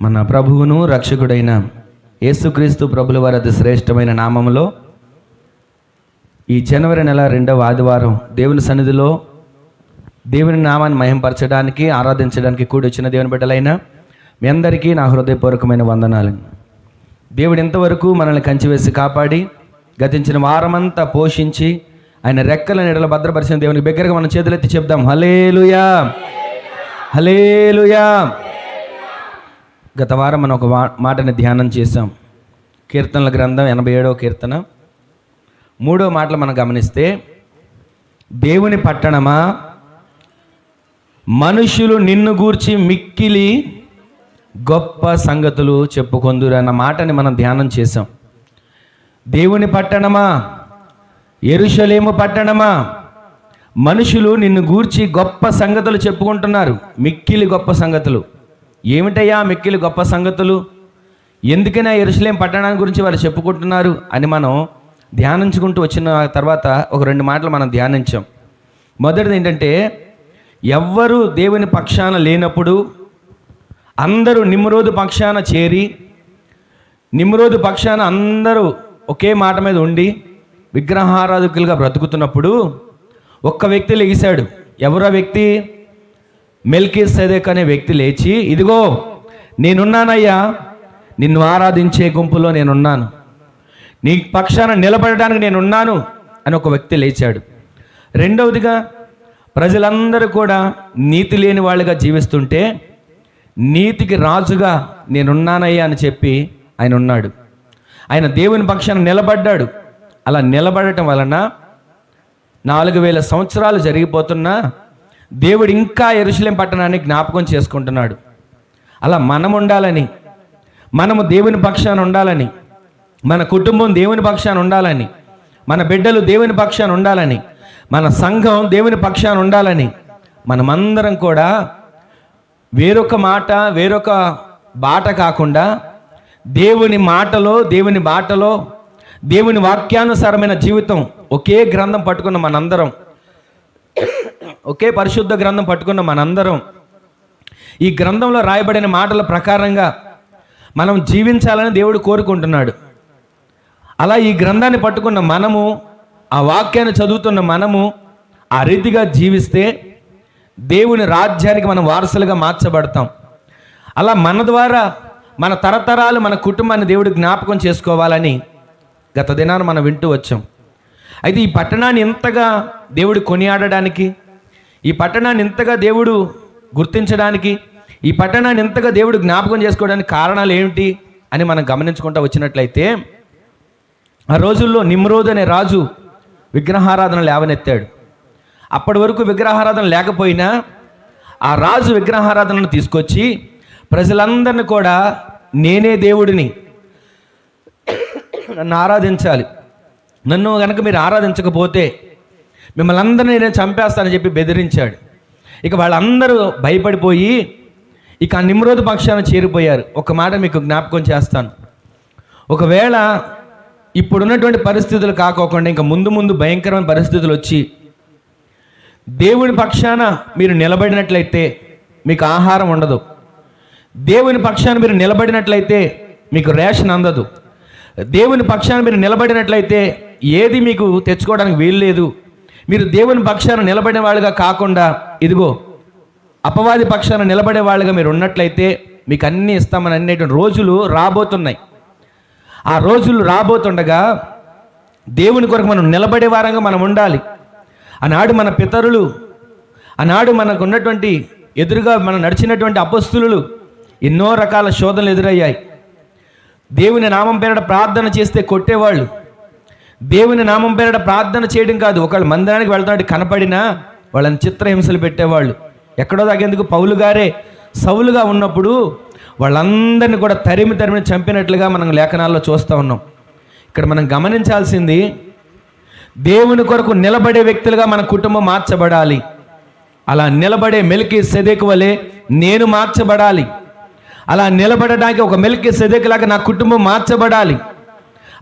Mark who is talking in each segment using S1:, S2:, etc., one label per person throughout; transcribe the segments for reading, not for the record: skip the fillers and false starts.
S1: మన ప్రభువును రక్షకుడైన యేసుక్రీస్తు ప్రభుల వారి అతి శ్రేష్టమైన నామములో ఈ జనవరి నెల 2వ ఆదివారం దేవుని సన్నిధిలో దేవుని నామాన్ని మహింపరచడానికి ఆరాధించడానికి కూడి వచ్చిన దేవుని బిడ్డలైన మీ అందరికీ నా హృదయపూర్వకమైన వందనాలు. దేవుడు ఇంతవరకు మనల్ని కంచివేసి కాపాడి గతించిన వారమంతా పోషించి ఆయన రెక్కల నీడల భద్రపరిచిన దేవునికి బిగ్గరగా మనం చేతులెత్తి చెప్దాం, హల్లెలూయా హల్లెలూయా. గత వారం మనం ఒక మాటని ధ్యానం చేసాం. కీర్తనల గ్రంథం 87వ కీర్తన 3వ మాటలు మనం గమనిస్తే, దేవుని పట్టణమా మనుషులు నిన్ను గూర్చి మిక్కిలి గొప్ప సంగతులు చెప్పుకొందురు అన్న మాటని మనం ధ్యానం చేసాం. దేవుని పట్టణమా, యెరూషలేము పట్టణమా, మనుషులు నిన్ను గూర్చి గొప్ప సంగతులు చెప్పుకుంటున్నారు. మిక్కిలి గొప్ప సంగతులు. ఏమిటయ్యా మిక్కిలి గొప్ప సంగతులు? ఎందుకైనా యెరూషలేము పట్టణాన్ని గురించి వారు చెప్పుకుంటున్నారు అని మనం ధ్యానించుకుంటూ వచ్చిన తర్వాత ఒక 2 మాటలు మనం ధ్యానించాం. మొదటిది ఏంటంటే, ఎవ్వరూ దేవుని పక్షాన లేనప్పుడు అందరూ నిమ్రోదు పక్షాన చేరి, నిమ్రోదు పక్షాన అందరూ ఒకే మాట మీద ఉండి విగ్రహారాధకులుగా బ్రతుకుతున్నప్పుడు ఒక్క వ్యక్తి లెగిశాడు. ఎవరో వ్యక్తి? మెల్కీసెదెకు అనే వ్యక్తి లేచి, ఇదిగో నేనున్నానయ్యా, నిన్ను ఆరాధించే గుంపులో నేనున్నాను, నీ పక్షాన నిలబడడానికి నేనున్నాను అని ఒక వ్యక్తి లేచాడు. రెండవదిగా, ప్రజలందరూ కూడా నీతి లేని వాళ్ళుగా జీవిస్తుంటే నీతికి రాజుగా నేనున్నానయ్యా అని చెప్పి ఆయన ఉన్నాడు. ఆయన దేవుని పక్షాన నిలబడ్డాడు. అలా నిలబడటం వలన 4000 సంవత్సరాలు జరిగిపోతున్నా దేవుడు ఇంకా యెరూషలేము పట్టణాన్ని జ్ఞాపకం చేసుకుంటున్నాడు. అలా మనం ఉండాలని, మనము దేవుని పక్షాన ఉండాలని, మన కుటుంబం దేవుని పక్షాన ఉండాలని, మన బిడ్డలు దేవుని పక్షాన ఉండాలని, మన సంఘం దేవుని పక్షాన ఉండాలని మనమందరం కూడా వేరొక మాట, వేరొక బాట కాకుండా దేవుని మాటలో, దేవుని బాటలో, దేవుని వాక్యానుసారమైన జీవితం, ఒకే గ్రంథం పట్టుకున్న మనందరం, ఒకే పరిశుద్ధ గ్రంథం పట్టుకున్న మనందరం ఈ గ్రంథంలో రాయబడిన మాటల ప్రకారంగా మనం జీవించాలని దేవుడు కోరుకుంటున్నాడు. అలా ఈ గ్రంథాన్ని పట్టుకున్న మనము, ఆ వాక్యాన్ని చదువుతున్న మనము ఆ రీతిగా జీవిస్తే దేవుని రాజ్యానికి మనం వారసులుగా మార్చబడతాం. అలా మన ద్వారా మన తరతరాలు, మన కుటుంబాన్ని దేవుడు జ్ఞాపకం చేసుకోవాలని గత దినాన్ని మనం వింటూ వచ్చాం. అయితే ఈ పట్టణాన్ని ఇంతగా దేవుడు కొనియాడడానికి, ఈ పట్టణాన్ని ఇంతగా దేవుడు గుర్తించడానికి, ఈ పట్టణాన్ని ఇంతగా దేవుడు జ్ఞాపకం చేసుకోవడానికి కారణాలు ఏమిటి అని మనం గమనించుకుంటూ వచ్చినట్లయితే, ఆ రోజుల్లో నిమ్రోదు అనే రాజు విగ్రహారాధన లేవనెత్తాడు. అప్పటి వరకు విగ్రహారాధన లేకపోయినా ఆ రాజు విగ్రహారాధనను తీసుకొచ్చి ప్రజలందరినీ కూడా నేనే దేవుడిని, నన్ను ఆరాధించాలి, నన్ను కనుక మీరు ఆరాధించకపోతే మిమ్మల్ని అందరినీ నేను చంపేస్తానని చెప్పి బెదిరించాడు. ఇక వాళ్ళందరూ భయపడిపోయి ఇక ఆ నిమ్రోదు పక్షాన చేరిపోయారు. ఒక మాట మీకు జ్ఞాపకం చేస్తాను. ఒకవేళ ఇప్పుడున్నటువంటి పరిస్థితులు కాకోకుండా ఇంకా ముందు ముందు భయంకరమైన పరిస్థితులు వచ్చి దేవుని పక్షాన మీరు నిలబడినట్లయితే మీకు ఆహారం ఉండదు, దేవుని పక్షాన మీరు నిలబడినట్లయితే మీకు రేషన్ అందదు, దేవుని పక్షాన మీరు నిలబడినట్లయితే ఏది మీకు తెచ్చుకోవడానికి వీల్లేదు, మీరు దేవుని పక్షాన నిలబడిన వాళ్ళుగా కాకుండా ఇదిగో అపవాది పక్షాన నిలబడే వాళ్ళుగా మీరు ఉన్నట్లయితే మీకు అన్నీ ఇస్తామని అనేటువంటి రోజులు రాబోతున్నాయి. ఆ రోజులు రాబోతుండగా దేవుని కొరకు మనం నిలబడే వారంగా మనం ఉండాలి. ఆనాడు మన పితరులు, ఆనాడు మనకు ఉన్నటువంటి ఎదురుగా మనం నడిచినటువంటి అపొస్తలులు ఎన్నో రకాల శోధనలు ఎదురయ్యాయి. దేవుని నామం పేరట ప్రార్థన చేస్తే కొట్టేవాళ్ళు. దేవుని నామం పేరట ప్రార్థన చేయడం కాదు, ఒకళ్ళు మందిరానికి వెళ్తానికి కనపడినా వాళ్ళని చిత్రహింసలు పెట్టేవాళ్ళు. ఎక్కడో దాకేందుకు పౌలు గారే సౌలుగా ఉన్నప్పుడు వాళ్ళందరినీ కూడా తరిమి చంపినట్లుగా మనం లేఖనాల్లో చూస్తూ ఉన్నాం. ఇక్కడ మనం గమనించాల్సింది, దేవుని కొరకు నిలబడే వ్యక్తులుగా మన కుటుంబం మార్చబడాలి. అలా నిలబడే మెల్కీసెదెకు వలె నేను మార్చబడాలి. అలా నిలబడడానికి ఒక మెల్కీసెదెకులాగా నా కుటుంబం మార్చబడాలి.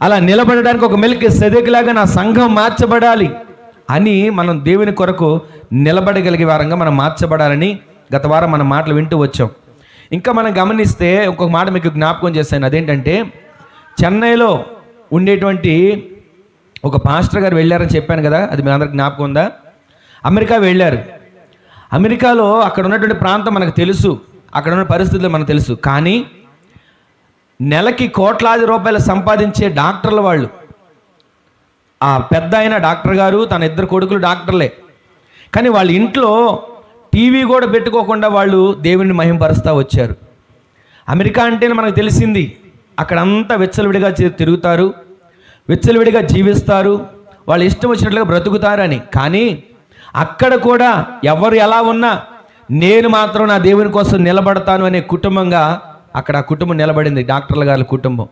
S1: అలా నిలబడడానికి ఒక మెల్కీసెదెకులాగా నా సంఘం మార్చబడాలి అని మనం దేవుని కొరకు నిలబడగలిగే వారంగా మనం మార్చబడాలని గత వారం మనం మాటలు వింటూ వచ్చాం. ఇంకా మనం గమనిస్తే ఇంకొక మాట మీకు జ్ఞాపకం చేస్తాను. అదేంటంటే చెన్నైలో ఉండేటువంటి ఒక పాస్టర్ గారు వెళ్ళారని చెప్పాను కదా, అది మీ అందరికి జ్ఞాపకం ఉందా? అమెరికా వెళ్ళారు. అమెరికాలో అక్కడ ఉన్నటువంటి ప్రాంతం మనకు తెలుసు, అక్కడ ఉన్న పరిస్థితులు మనకు తెలుసు. కానీ నెలకి కోట్లాది రూపాయలు సంపాదించే డాక్టర్లు వాళ్ళు. ఆ పెద్ద అయిన డాక్టర్ గారు, తన ఇద్దరు కొడుకులు డాక్టర్లే. కానీ వాళ్ళ ఇంట్లో టీవీ కూడా పెట్టుకోకుండా వాళ్ళు దేవుని మహింపరుస్తూ వచ్చారు. అమెరికా అంటేనే మనకు తెలిసింది, అక్కడంతా విచ్చలవిడిగా తిరుగుతారు, విచ్చలవిడిగా జీవిస్తారు, వాళ్ళు ఇష్టం వచ్చినట్లుగా బ్రతుకుతారని. కానీ అక్కడ కూడా ఎవరు ఎలా ఉన్నా నేను మాత్రం నా దేవుని కోసం నిలబడతాను అనే కుటుంబంగా అక్కడ ఆ కుటుంబం నిలబడింది, డాక్టర్ల గారి కుటుంబం.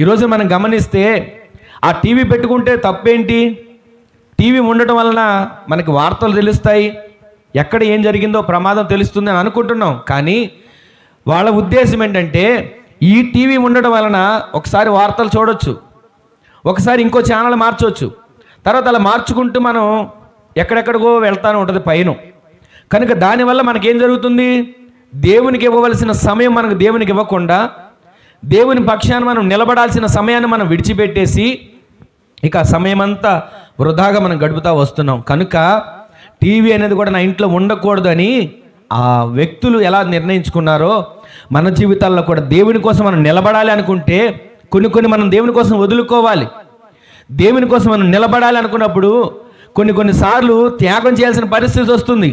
S1: ఈరోజు మనం గమనిస్తే ఆ టీవీ పెట్టుకుంటే తప్పేంటి? టీవీ ఉండటం వలన మనకి వార్తలు తెలుస్తాయి, ఎక్కడ ఏం జరిగిందో ప్రమాదం తెలుస్తుంది అని అనుకుంటున్నాం. కానీ వాళ్ళ ఉద్దేశం ఏంటంటే ఈ టీవీ ఉండడం వలన ఒకసారి వార్తలు చూడొచ్చు, ఒకసారి ఇంకో ఛానల్ మార్చవచ్చు, తర్వాత అలా మార్చుకుంటూ మనం ఎక్కడెక్కడికో వెళ్తానే ఉంటుంది పైన. కనుక దానివల్ల మనకేం జరుగుతుంది? దేవునికి ఇవ్వవలసిన సమయం మనకు దేవునికి ఇవ్వకుండా దేవుని పక్షాన మనం నిలబడాల్సిన సమయాన్ని మనం విడిచిపెట్టేసి ఇక సమయం అంతా వృధాగా మనం గడుపుతూ వస్తున్నాం. కనుక టీవీ అనేది కూడా నా ఇంట్లో ఉండకూడదు అని ఆ వ్యక్తులు ఎలా నిర్ణయించుకున్నారో మన జీవితాల్లో కూడా దేవుని కోసం మనం నిలబడాలి అనుకుంటే కొన్ని మనం దేవుని కోసం వదులుకోవాలి. దేవుని కోసం మనం నిలబడాలి అనుకున్నప్పుడు కొన్నిసార్లు త్యాగం చేయాల్సిన పరిస్థితి వస్తుంది.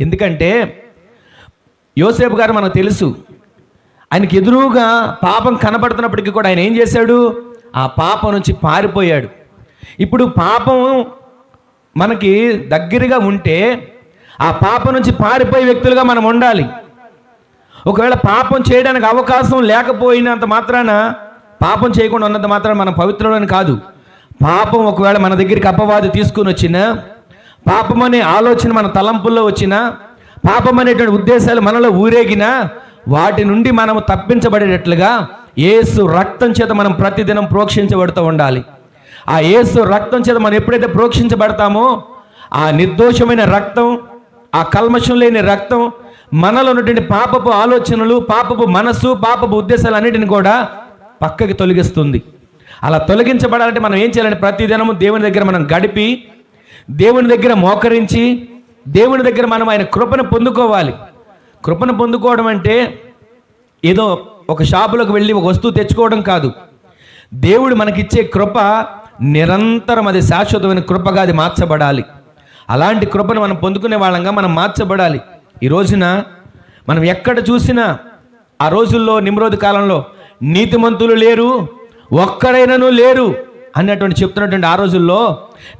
S1: ఎందుకంటే యోసేపు గారు మనకు తెలుసు, ఆయనకి ఎదురుగా పాపం కనబడుతున్నప్పటికీ కూడా ఆయన ఏం చేశాడు? ఆ పాపం నుంచి పారిపోయాడు. ఇప్పుడు పాపం మనకి దగ్గరగా ఉంటే ఆ పాపం నుంచి పారిపోయే వ్యక్తులుగా మనం ఉండాలి. ఒకవేళ పాపం చేయడానికి అవకాశం లేకపోయినంత మాత్రాన, పాపం చేయకుండా ఉన్నంత మాత్రాన మనం పవిత్రులని కాదు. పాపం ఒకవేళ మన దగ్గరికి అపవాది తీసుకుని వచ్చినా, పాపం అనే ఆలోచన మన తలంపుల్లో వచ్చినా, పాపం అనేటువంటి ఉద్దేశాలు మనలో ఊరేగినా, వాటి నుండి మనం తప్పించబడేటట్లుగా యేసు రక్తం చేత మనం ప్రతిదినం ప్రోక్షించబడుతూ ఉండాలి. ఆ యేసు రక్తం చేత మనం ఎప్పుడైతే ప్రోక్షించబడతామో ఆ నిర్దోషమైన రక్తం, ఆ కల్మషం లేని రక్తం మనలో ఉన్నటువంటి పాపపు ఆలోచనలు, పాపపు మనసు, పాపపు ఉద్దేశాలు అన్నిటిని కూడా పక్కకి తొలగిస్తుంది. అలా తొలగించబడాలంటే మనం ఏం చేయాలంటే ప్రతిదినము దేవుని దగ్గర మనం గడిపి, దేవుని దగ్గర మోకరించి, దేవుని దగ్గర మనం ఆయన కృపను పొందుకోవాలి. కృపను పొందుకోవడం అంటే ఏదో ఒక షాపులోకి వెళ్ళి ఒక వస్తువు తెచ్చుకోవడం కాదు. దేవుడు మనకిచ్చే కృప నిరంతరం అది శాశ్వతమైన కృపగా అది మార్చబడాలి. అలాంటి కృపను మనం పొందుకునే వాళ్ళంగా మనం మార్చబడాలి. ఈ రోజున మనం ఎక్కడ చూసినా, ఆ రోజుల్లో నిమ్రోదు కాలంలో నీతిమంతులు లేరు, ఒక్కడైనను లేరు అన్నటువంటి చెప్తున్నటువంటి ఆ రోజుల్లో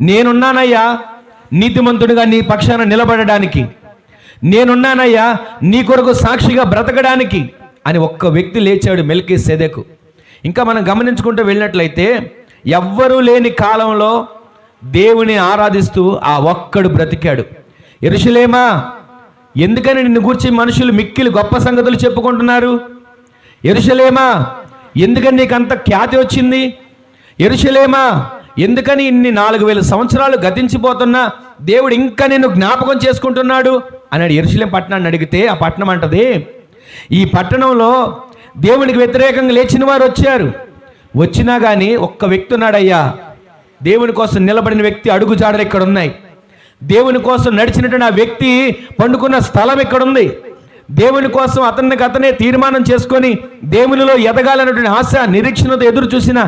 S1: నేనున్నానయ్యా నీతిమంతుడిగా నీ పక్షాన నిలబడడానికి, నేనున్నానయ్యా నీ కొరకు సాక్షిగా బ్రతకడానికి అని ఒక్క వ్యక్తి లేచాడు, మెల్కీసెదెకు. ఇంకా మనం గమనించుకుంటూ వెళ్ళినట్లయితే ఎవ్వరూ లేని కాలంలో దేవుని ఆరాధిస్తూ ఆ ఒక్కడు బ్రతికాడు. యెరూషలేమా, ఎందుకని నిన్ను గూర్చి మనుషులు మిక్కిలి గొప్ప సంగతులు చెప్పుకుంటున్నారు? యెరూషలేమా, ఎందుకని నీకు అంత ఖ్యాతి వచ్చింది? యెరూషలేమా, ఎందుకని ఇన్ని 4000 సంవత్సరాలు గతించిపోతున్నా దేవుడు ఇంకా నిన్ను జ్ఞాపకం చేసుకుంటున్నాడు అన్నాడు. యెరూషలేం పట్టణాన్ని అడిగితే ఆ పట్టణం అంటది, ఈ పట్టణంలో దేవునికి వ్యతిరేకంగా లేచిన వారు వచ్చారు, వచ్చినా కానీ ఒక్క వ్యక్తి ఉన్నాడయ్యా, దేవుని కోసం నిలబడిన వ్యక్తి అడుగుజాడలు ఇక్కడ ఉన్నాయి, దేవుని కోసం నడిచినటువంటి ఆ వ్యక్తి పండుకున్న స్థలం ఇక్కడ ఉంది, దేవుని కోసం అతనే తీర్మానం చేసుకొని దేవునిలో ఎదగాలన్నటువంటి ఆశ నిరీక్షణతో ఎదురు చూసిన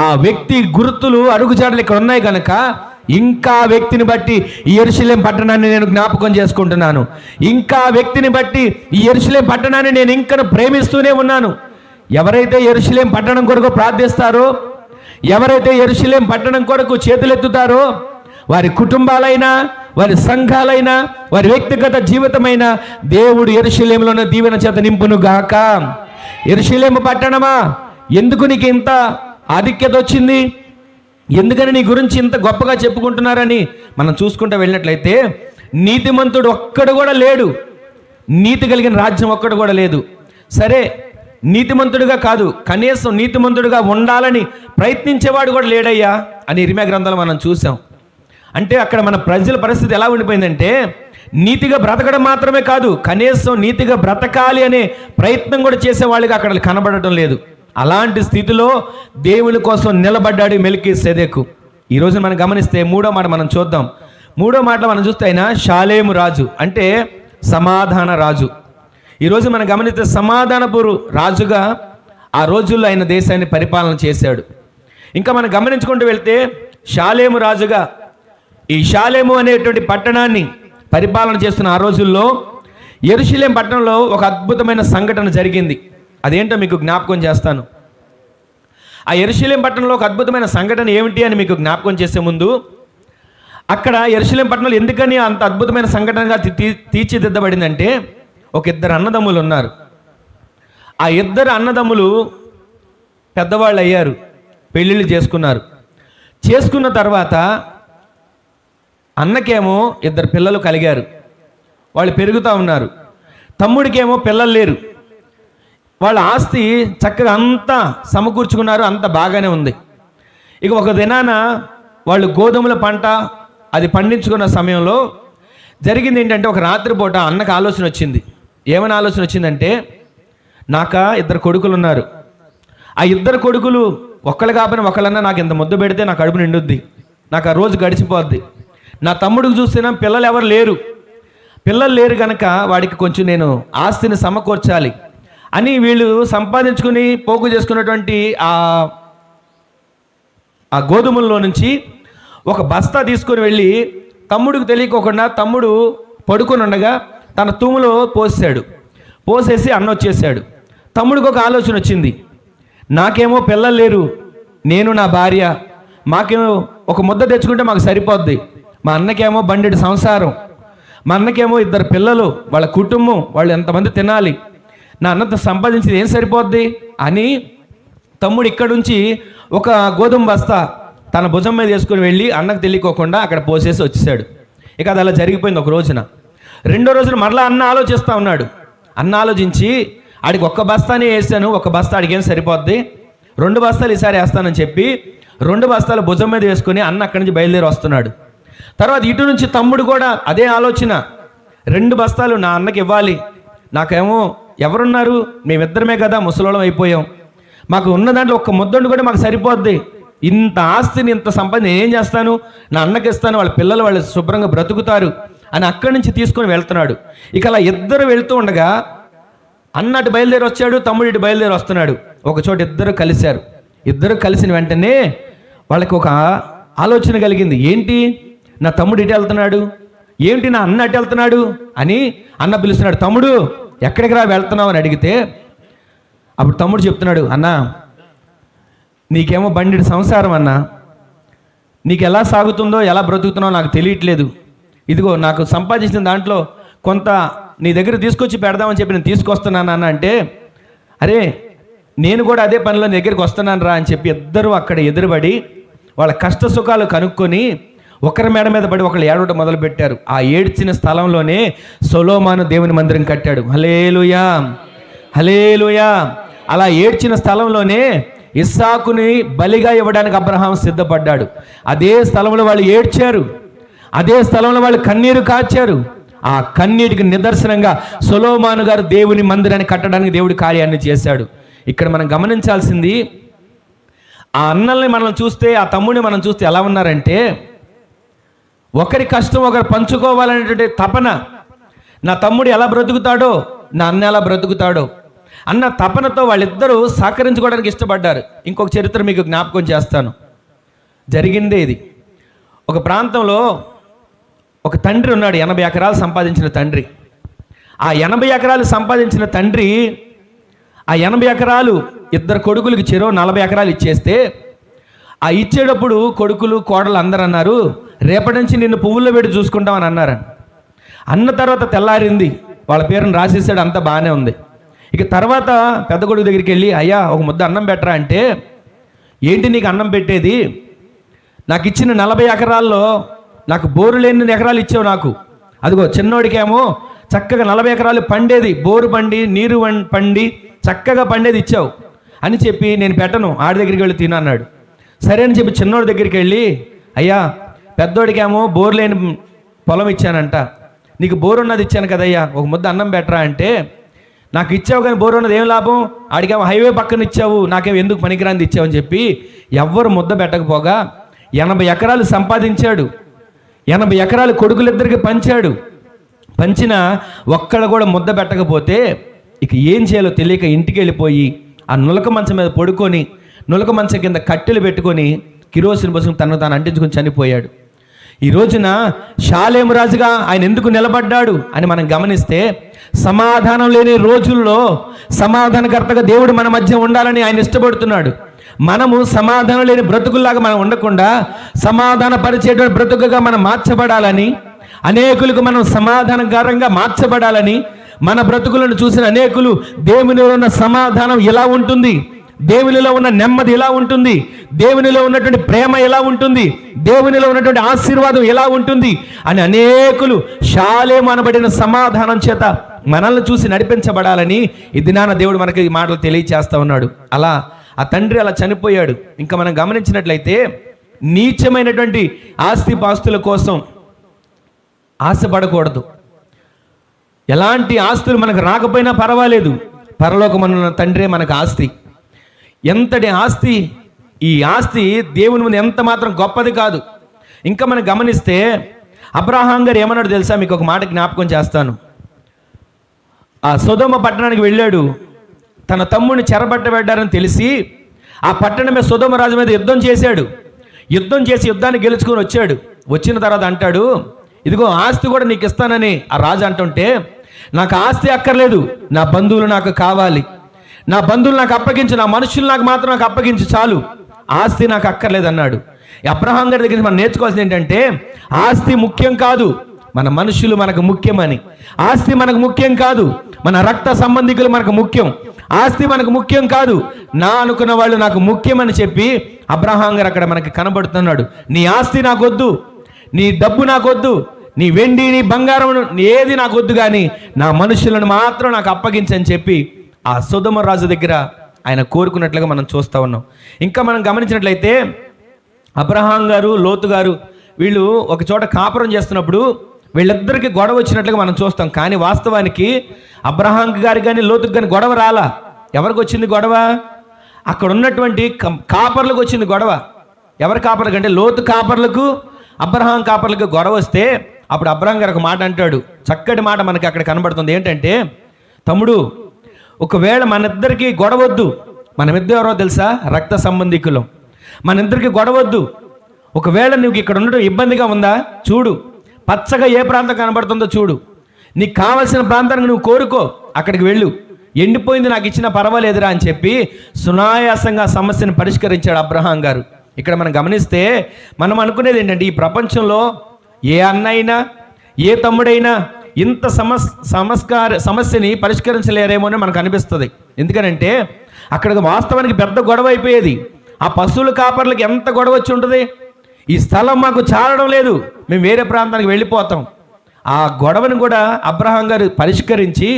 S1: ఆ వ్యక్తి గుర్తులు అడుగుజాడలు ఇక్కడ ఉన్నాయి కనుక ఇంకా వ్యక్తిని బట్టి ఈ యెరూషలేం పట్టణాన్ని నేను జ్ఞాపకం చేసుకుంటున్నాను, ఇంకా వ్యక్తిని బట్టి ఈ యెరూషలేం పట్టణాన్ని నేను ఇంకా ప్రేమిస్తూనే ఉన్నాను. ఎవరైతే యెరూషలేం పట్టణం కొరకు ప్రార్థిస్తారో, ఎవరైతే యెరూషలేం పట్టణం కొరకు చేతులెత్తుతారో, వారి కుటుంబాలైనా, వారి సంఘాలైనా, వారి వ్యక్తిగత జీవితమైన దేవుడు యెరూషలేములోని దీవెన చేత నింపును గాక. యెరూషలేము పట్టణమా, ఎందుకు నీకు ఇంత ఆధిక్యత వచ్చింది? ఎందుకని నీ గురించి ఇంత గొప్పగా చెప్పుకుంటున్నారని మనం చూసుకుంటూ వెళ్ళినట్లయితే నీతిమంతుడు ఒక్కడు కూడా లేడు, నీతి కలిగిన రాజ్యం ఒక్కడు కూడా లేదు. సరే, నీతిమంతుడిగా కాదు, కనీసం నీతిమంతుడిగా ఉండాలని ప్రయత్నించేవాడు కూడా లేడయ్యా అని ఇర్మియా గ్రంథంలో మనం చూసాం. అంటే అక్కడ మన ప్రజల పరిస్థితి ఎలా ఉండిపోయిందంటే నీతిగా బ్రతకడం మాత్రమే కాదు, కనీసం నీతిగా బ్రతకాలి అనే ప్రయత్నం కూడా చేసేవాళ్ళుగా అక్కడ కనబడటం లేదు. అలాంటి స్థితిలో దేవుని కోసం నిలబడ్డాడు మెల్కీసెదెకు. ఈరోజు మనం గమనిస్తే మూడో మాట మనం చూద్దాం. మూడో మాటలో మనం చూస్తే ఆయన షాలేము రాజు, అంటే సమాధాన రాజు. ఈరోజు మనం గమనిస్తే సమాధానపు రాజుగా ఆ రోజుల్లో ఆయన దేశాన్ని పరిపాలన చేశాడు. ఇంకా మనం గమనించుకుంటూ వెళ్తే షాలేము రాజుగా ఈ షాలేము అనేటువంటి పట్టణాన్ని పరిపాలన చేస్తున్న ఆ రోజుల్లో యెరూషలేము పట్టణంలో ఒక అద్భుతమైన సంఘటన జరిగింది. అదేంటో మీకు జ్ఞాపకం చేస్తాను. ఆ యెరూషలేము పట్టణంలో ఒక అద్భుతమైన సంఘటన ఏమిటి అని మీకు జ్ఞాపకం చేసే ముందు, అక్కడ యెరూషలేము పట్టణంలో ఎందుకని అంత అద్భుతమైన సంఘటనగా తీర్చిదిద్దబడిందంటే, ఒక ఇద్దరు అన్నదమ్ములు ఉన్నారు. ఆ ఇద్దరు అన్నదమ్ములు పెద్దవాళ్ళు అయ్యారు, పెళ్ళిళ్ళు చేసుకున్నారు. చేసుకున్న తర్వాత అన్నకేమో ఇద్దరు పిల్లలు కలిగారు, వాళ్ళు పెరుగుతూ ఉన్నారు. తమ్ముడికేమో పిల్లలు లేరు. వాళ్ళ ఆస్తి చక్కగా అంతా సమకూర్చుకున్నారు, అంత బాగానే ఉంది. ఇక ఒక దినాన వాళ్ళు గోధుమల పంట అది పండించుకున్న సమయంలో జరిగింది ఏంటంటే, ఒక రాత్రిపూట అన్నకు ఆలోచన వచ్చింది. ఏమైనా ఆలోచన వచ్చిందంటే, నాకా ఇద్దరు కొడుకులు ఉన్నారు, ఆ ఇద్దరు కొడుకులు ఒక్కళ్ళు కాకపోయినా ఒకళ్ళన్నా నాకు ఇంత ముద్దు పెడితే నా కడుపు నిండుద్ది, నాకు ఆ రోజు గడిచిపోద్ది. నా తమ్ముడికి చూస్తేనే పిల్లలు ఎవరు లేరు, పిల్లలు లేరు కనుక వాడికి కొంచెం నేను ఆస్తిని సమకూర్చాలి అని వీళ్ళు సంపాదించుకుని పోగు చేసుకున్నటువంటి ఆ గోధుమల్లో నుంచి ఒక బస్తా తీసుకొని వెళ్ళి తమ్ముడికి తెలియకోకుండా తమ్ముడు పడుకొని ఉండగా తన తూములో పోసేసి అన్న వచ్చేసాడు. తమ్ముడికి ఒక ఆలోచన వచ్చింది, నాకేమో పిల్లలు లేరు, నేను నా భార్య, మాకేమో ఒక ముద్ద తెచ్చుకుంటే మాకు సరిపోద్ది, మా అన్నకేమో బండెడు సంసారం, మా అన్నకేమో ఇద్దరు పిల్లలు, వాళ్ళ కుటుంబం, వాళ్ళు ఎంతమంది తినాలి, నా అన్నతో సంపాదించింది ఏం సరిపోద్ది అని తమ్ముడు ఇక్కడి నుంచి ఒక గోధుమ బస్తా తన భుజం మీద వేసుకుని వెళ్ళి అన్నకు తెలియకోకుండా అక్కడ పోసేసి వచ్చేసాడు. ఇక అది అలా జరిగిపోయింది. ఒక రోజున, రెండో రోజున మరలా అన్న ఆలోచిస్తూ ఉన్నాడు. అన్న ఆలోచించి ఆడికి ఒక్క బస్తానే వేసాను, ఒక బస్తా ఆడికేం సరిపోద్ది, 2 బస్తాలు ఈసారి వేస్తానని చెప్పి 2 బస్తాలు భుజం మీద వేసుకుని అన్న అక్కడి నుంచి బయలుదేరి వస్తున్నాడు. తర్వాత ఇటు నుంచి తమ్ముడు కూడా అదే ఆలోచన, 2 బస్తాలు నా అన్నకి ఇవ్వాలి, నాకేమో ఎవరున్నారు, మేమిద్దరమే కదా, ముసలోళం అయిపోయాం, మాకు ఉన్న దాంట్లో ఒక్క ముద్దండు కూడా మాకు సరిపోద్ది, ఇంత ఆస్తిని ఇంత సంపద నేనేం చేస్తాను, నా అన్నకి ఇస్తాను, వాళ్ళ పిల్లలు వాళ్ళు శుభ్రంగా బ్రతుకుతారు అని అక్కడి నుంచి తీసుకొని వెళ్తున్నాడు. ఇక అలా ఇద్దరు వెళ్తూ ఉండగా అన్న అటు బయలుదేరి వచ్చాడు, తమ్ముడు ఇటు బయలుదేరి వస్తున్నాడు. ఒక చోట ఇద్దరు కలిశారు. ఇద్దరు కలిసిన వెంటనే వాళ్ళకి ఒక ఆలోచన కలిగింది, ఏంటి నా తమ్ముడు ఇటు వెళ్తున్నాడు, ఏంటి నా అన్న అటు వెళ్తున్నాడు అని అన్న పిలుస్తున్నాడు. తమ్ముడు ఎక్కడికి రా వెళ్తున్నావు అని అడిగితే అప్పుడు తమ్ముడు చెప్తున్నాడు, అన్న నీకేమో బండిడి సంసారం అన్న, నీకు ఎలా సాగుతుందో ఎలా బ్రతుకుతున్నావో నాకు తెలియట్లేదు, ఇదిగో నాకు సంపాదించిన దాంట్లో కొంత నీ దగ్గర తీసుకొచ్చి పెడదామని చెప్పి నేను తీసుకొస్తున్నాను అన్న అంటే, అరే నేను కూడా అదే పనిలో నీ దగ్గరికి వస్తున్నాను రా అని చెప్పి ఇద్దరు అక్కడ ఎదురుబడి వాళ్ళ కష్ట సుఖాలు కనుక్కొని ఒకరి మేడ మీద పడి ఒకళ్ళు ఏడవడం మొదలుపెట్టారు. ఆ ఏడ్చిన స్థలంలోనే సొలొమోను దేవుని మందిరం కట్టాడు. హల్లెలూయా, హల్లెలూయా. అలా ఏడ్చిన స్థలంలోనే ఇస్సాకుని బలిగా ఇవ్వడానికి అబ్రహాం సిద్ధపడ్డాడు. అదే స్థలంలో వాళ్ళు ఏడ్చారు, అదే స్థలంలో వాళ్ళు కన్నీరు కార్చారు. ఆ కన్నీటికి నిదర్శనంగా సొలొమోను గారు దేవుని మందిరాన్ని కట్టడానికి దేవుడి కార్యాన్ని చేశాడు. ఇక్కడ మనం గమనించాల్సింది, ఆ అన్నల్ని మనం చూస్తే, ఆ తమ్ముడిని మనం చూస్తే ఎలా ఉన్నారంటే, ఒకరి కష్టం ఒకరు పంచుకోవాలనేటువంటి తపన, నా తమ్ముడు ఎలా బ్రతుకుతాడో నా అన్న ఎలా బ్రతుకుతాడో అన్న తపనతో వాళ్ళిద్దరూ సహకరించుకోవడానికి ఇష్టపడ్డారు. ఇంకొక చరిత్ర మీకు జ్ఞాపకం చేస్తాను, జరిగిందే ఇది. ఒక ప్రాంతంలో ఒక తండ్రి ఉన్నాడు, 80 ఎకరాలు సంపాదించిన తండ్రి. ఆ 80 ఎకరాలు సంపాదించిన తండ్రి ఆ 80 ఎకరాలు ఇద్దరు కొడుకులకి చెరో 40 ఎకరాలు ఇచ్చేస్తే, ఆ ఇచ్చేటప్పుడు కొడుకులు కోడలు అందరూ అన్నారు, రేపటి నుంచి నిన్ను పువ్వుల్లో పెట్టి చూసుకుంటామని అన్నారు. అన్న తర్వాత తెల్లారింది, వాళ్ళ పేరును రాసేసాడు, అంతా బాగానే ఉంది. ఇక తర్వాత పెద్ద కొడుకు దగ్గరికి వెళ్ళి, అయ్యా ఒక ముద్ద అన్నం పెట్టరా అంటే, ఏంటి నీకు అన్నం పెట్టేది, నాకు ఇచ్చిన 40 ఎకరాల్లో నాకు బోరు లేని ఎకరాలు ఇచ్చావు నాకు, అదిగో చిన్నోడికేమో చక్కగా 40 ఎకరాలు పండేది, బోరు పండి నీరు పండి చక్కగా పండేది ఇచ్చావు అని చెప్పి, నేను పెట్టను, ఆడి దగ్గరికి వెళ్ళి తిను అన్నాడు. సరే అని చెప్పి చిన్నోడి దగ్గరికి వెళ్ళి, అయ్యా పెద్దోడికేమో బోర్ లేని పొలం ఇచ్చానంట. నీకు బోర్ ఉన్నది ఇచ్చాను కదయ్యా, ఒక ముద్ద అన్నం పెట్టరా అంటే, నాకు ఇచ్చావు కానీ బోర్ ఉన్నది ఏం లాభం, ఆడికేమో హైవే పక్కన ఇచ్చావు, నాకేమో ఎందుకు పనికిరాంది ఇచ్చావు అని చెప్పి ఎవ్వరు ముద్ద పెట్టకపోగా 80 ఎకరాలు సంపాదించాడు. 80 ఎకరాలు కొడుకులిద్దరికి పంచాడు. పంచిన ఒక్కడ కూడా ముద్ద పెట్టకపోతే ఇక ఏం చేయాలో తెలియక ఇంటికి వెళ్ళిపోయి ఆ నులక మంచం మీద పడుకొని, నులక మంచం కింద కట్టెలు పెట్టుకొని కిరోసిన్ బస్సు తనను తాను అంటించుకొని చనిపోయాడు. ఈ రోజున షాలేము రాజుగా ఆయన ఎందుకు నిలబడ్డాడు అని మనం గమనిస్తే, సమాధానం లేని రోజుల్లో సమాధానకర్తగా దేవుడు మన మధ్య ఉండాలని ఆయన ఇష్టపడుతున్నాడు. మనము సమాధానం లేని బ్రతుకుల్లాగా మనం ఉండకుండా సమాధాన పరిచేటువంటి బ్రతుకుగా మనం మార్చబడాలని, అనేకులకు మనం సమాధానకరంగా మార్చబడాలని, మన బ్రతుకులను చూసిన అనేకులు దేవునిలో ఉన్న సమాధానం ఎలా ఉంటుంది, దేవునిలో ఉన్న నెమ్మది ఎలా ఉంటుంది, దేవునిలో ఉన్నటువంటి ప్రేమ ఎలా ఉంటుంది, దేవునిలో ఉన్నటువంటి ఆశీర్వాదం ఎలా ఉంటుంది అని అనేకులు షాలేము అనబడిన సమాధానం చేత మనల్ని చూసి నడిపించబడాలని ఈ దినాన దేవుడు మనకి ఈ మాటలు తెలియచేస్తా ఉన్నాడు. అలా ఆ తండ్రి అలా చనిపోయాడు. ఇంకా మనం గమనించినట్లయితే నీచమైనటువంటి ఆస్తిపాస్తుల కోసం ఆశపడకూడదు. ఎలాంటి ఆస్తులు మనకు రాకపోయినా పర్వాలేదు, పరలోకమన్న తండ్రే మనకు ఆస్తి. ఎంతటి ఆస్తి! ఈ ఆస్తి దేవుని ముందు ఎంత మాత్రం గొప్పది కాదు. ఇంకా మనం గమనిస్తే అబ్రహాం గారు ఏమన్నాడు తెలుసా? మీకు ఒక మాట జ్ఞాపకం చేస్తాను. ఆ సొదొమ పట్టణానికి వెళ్ళాడు. తన తమ్ముడిని చెరబట్టబడ్డారని తెలిసి ఆ పట్టణమే సొదొమ రాజు మీద యుద్ధం చేశాడు. యుద్ధం చేసి యుద్ధాన్ని గెలుచుకొని వచ్చాడు. వచ్చిన తర్వాత అంటాడు, ఇదిగో ఆస్తి కూడా నీకు ఇస్తానని ఆ రాజు అంటుంటే, నాకు ఆస్తి అక్కర్లేదు, నా బంధువులు నాకు కావాలి, నా బంధువులు నాకు అప్పగించు, నా మనుషులు నాకు మాత్రం నాకు అప్పగించు చాలు, ఆస్తి నాకు అక్కర్లేదు అన్నాడు. అబ్రహాం గారి దగ్గర మనం నేర్చుకోవాల్సింది ఏంటంటే, ఆస్తి ముఖ్యం కాదు, మన మనుషులు మనకు ముఖ్యమని. ఆస్తి మనకు ముఖ్యం కాదు, మన రక్త సంబంధికులు మనకు ముఖ్యం. ఆస్తి మనకు ముఖ్యం కాదు, నా అనుకున్న వాళ్ళు నాకు ముఖ్యమని చెప్పి అబ్రహాం గారు అక్కడ మనకి కనబడుతున్నాడు. నీ ఆస్తి నాకొద్దు, నీ డబ్బు నాకొద్దు, నీ వెండి నీ బంగారం ఏది నాకొద్దు, కానీ నా మనుషులను మాత్రం నాకు అప్పగించని చెప్పి ఆ సొదొమ రాజు దగ్గర ఆయన కోరుకున్నట్లుగా మనం చూస్తూ ఉన్నాం. ఇంకా మనం గమనించినట్లయితే అబ్రహాం గారు లోతు గారు వీళ్ళు ఒక చోట కాపురం చేస్తున్నప్పుడు వీళ్ళిద్దరికి గొడవ వచ్చినట్లుగా మనం చూస్తాం. కానీ వాస్తవానికి అబ్రహాం గారికి కానీ లోతుకి కానీ గొడవ రాలా. ఎవరికి వచ్చింది గొడవ? అక్కడ ఉన్నటువంటి కాపర్లకు వచ్చింది గొడవ. ఎవరి కాపర్లకు అంటే లోతు కాపర్లకు అబ్రహాం కాపర్లకు గొడవ వస్తే అప్పుడు అబ్రహాం గారు ఒక మాట అంటాడు. చక్కటి మాట మనకి అక్కడ కనబడుతుంది. ఏంటంటే, తమ్ముడు, ఒకవేళ మన ఇద్దరికి గొడవద్దు, మనమిద్దరు ఎవరో తెలుసా? రక్త సంబంధికులం. మన ఇద్దరికి గొడవద్దు. ఒకవేళ నువ్వు ఇక్కడ ఉండడం ఇబ్బందిగా ఉందా? చూడు, పచ్చగా ఏ ప్రాంతం కనబడుతుందో చూడు, నీకు కావలసిన ప్రాంతానికి నువ్వు కోరుకో, అక్కడికి వెళ్ళు, ఎండిపోయింది నాకు ఇచ్చినా పర్వాలేదురా అని చెప్పి సునాయాసంగా సమస్యను పరిష్కరించాడు అబ్రహాం గారు. ఇక్కడ మనం గమనిస్తే మనం అనుకునేది ఏంటంటే, ఈ ప్రపంచంలో ఏ అన్న అయినా ఏ తమ్ముడైనా ఇంత సమస్యని పరిష్కరించలేరేమో అని మనకు అనిపిస్తుంది. ఎందుకనంటే అక్కడ వాస్తవానికి పెద్ద గొడవ అయిపోయేది. ఆ పశువుల కాపర్లకు ఎంత గొడవ వచ్చి ఉంటుంది, ఈ స్థలం మాకు చాలడం లేదు, మేము వేరే ప్రాంతానికి వెళ్ళిపోతాం. ఆ గొడవను కూడా అబ్రహాం గారు పరిష్కరించి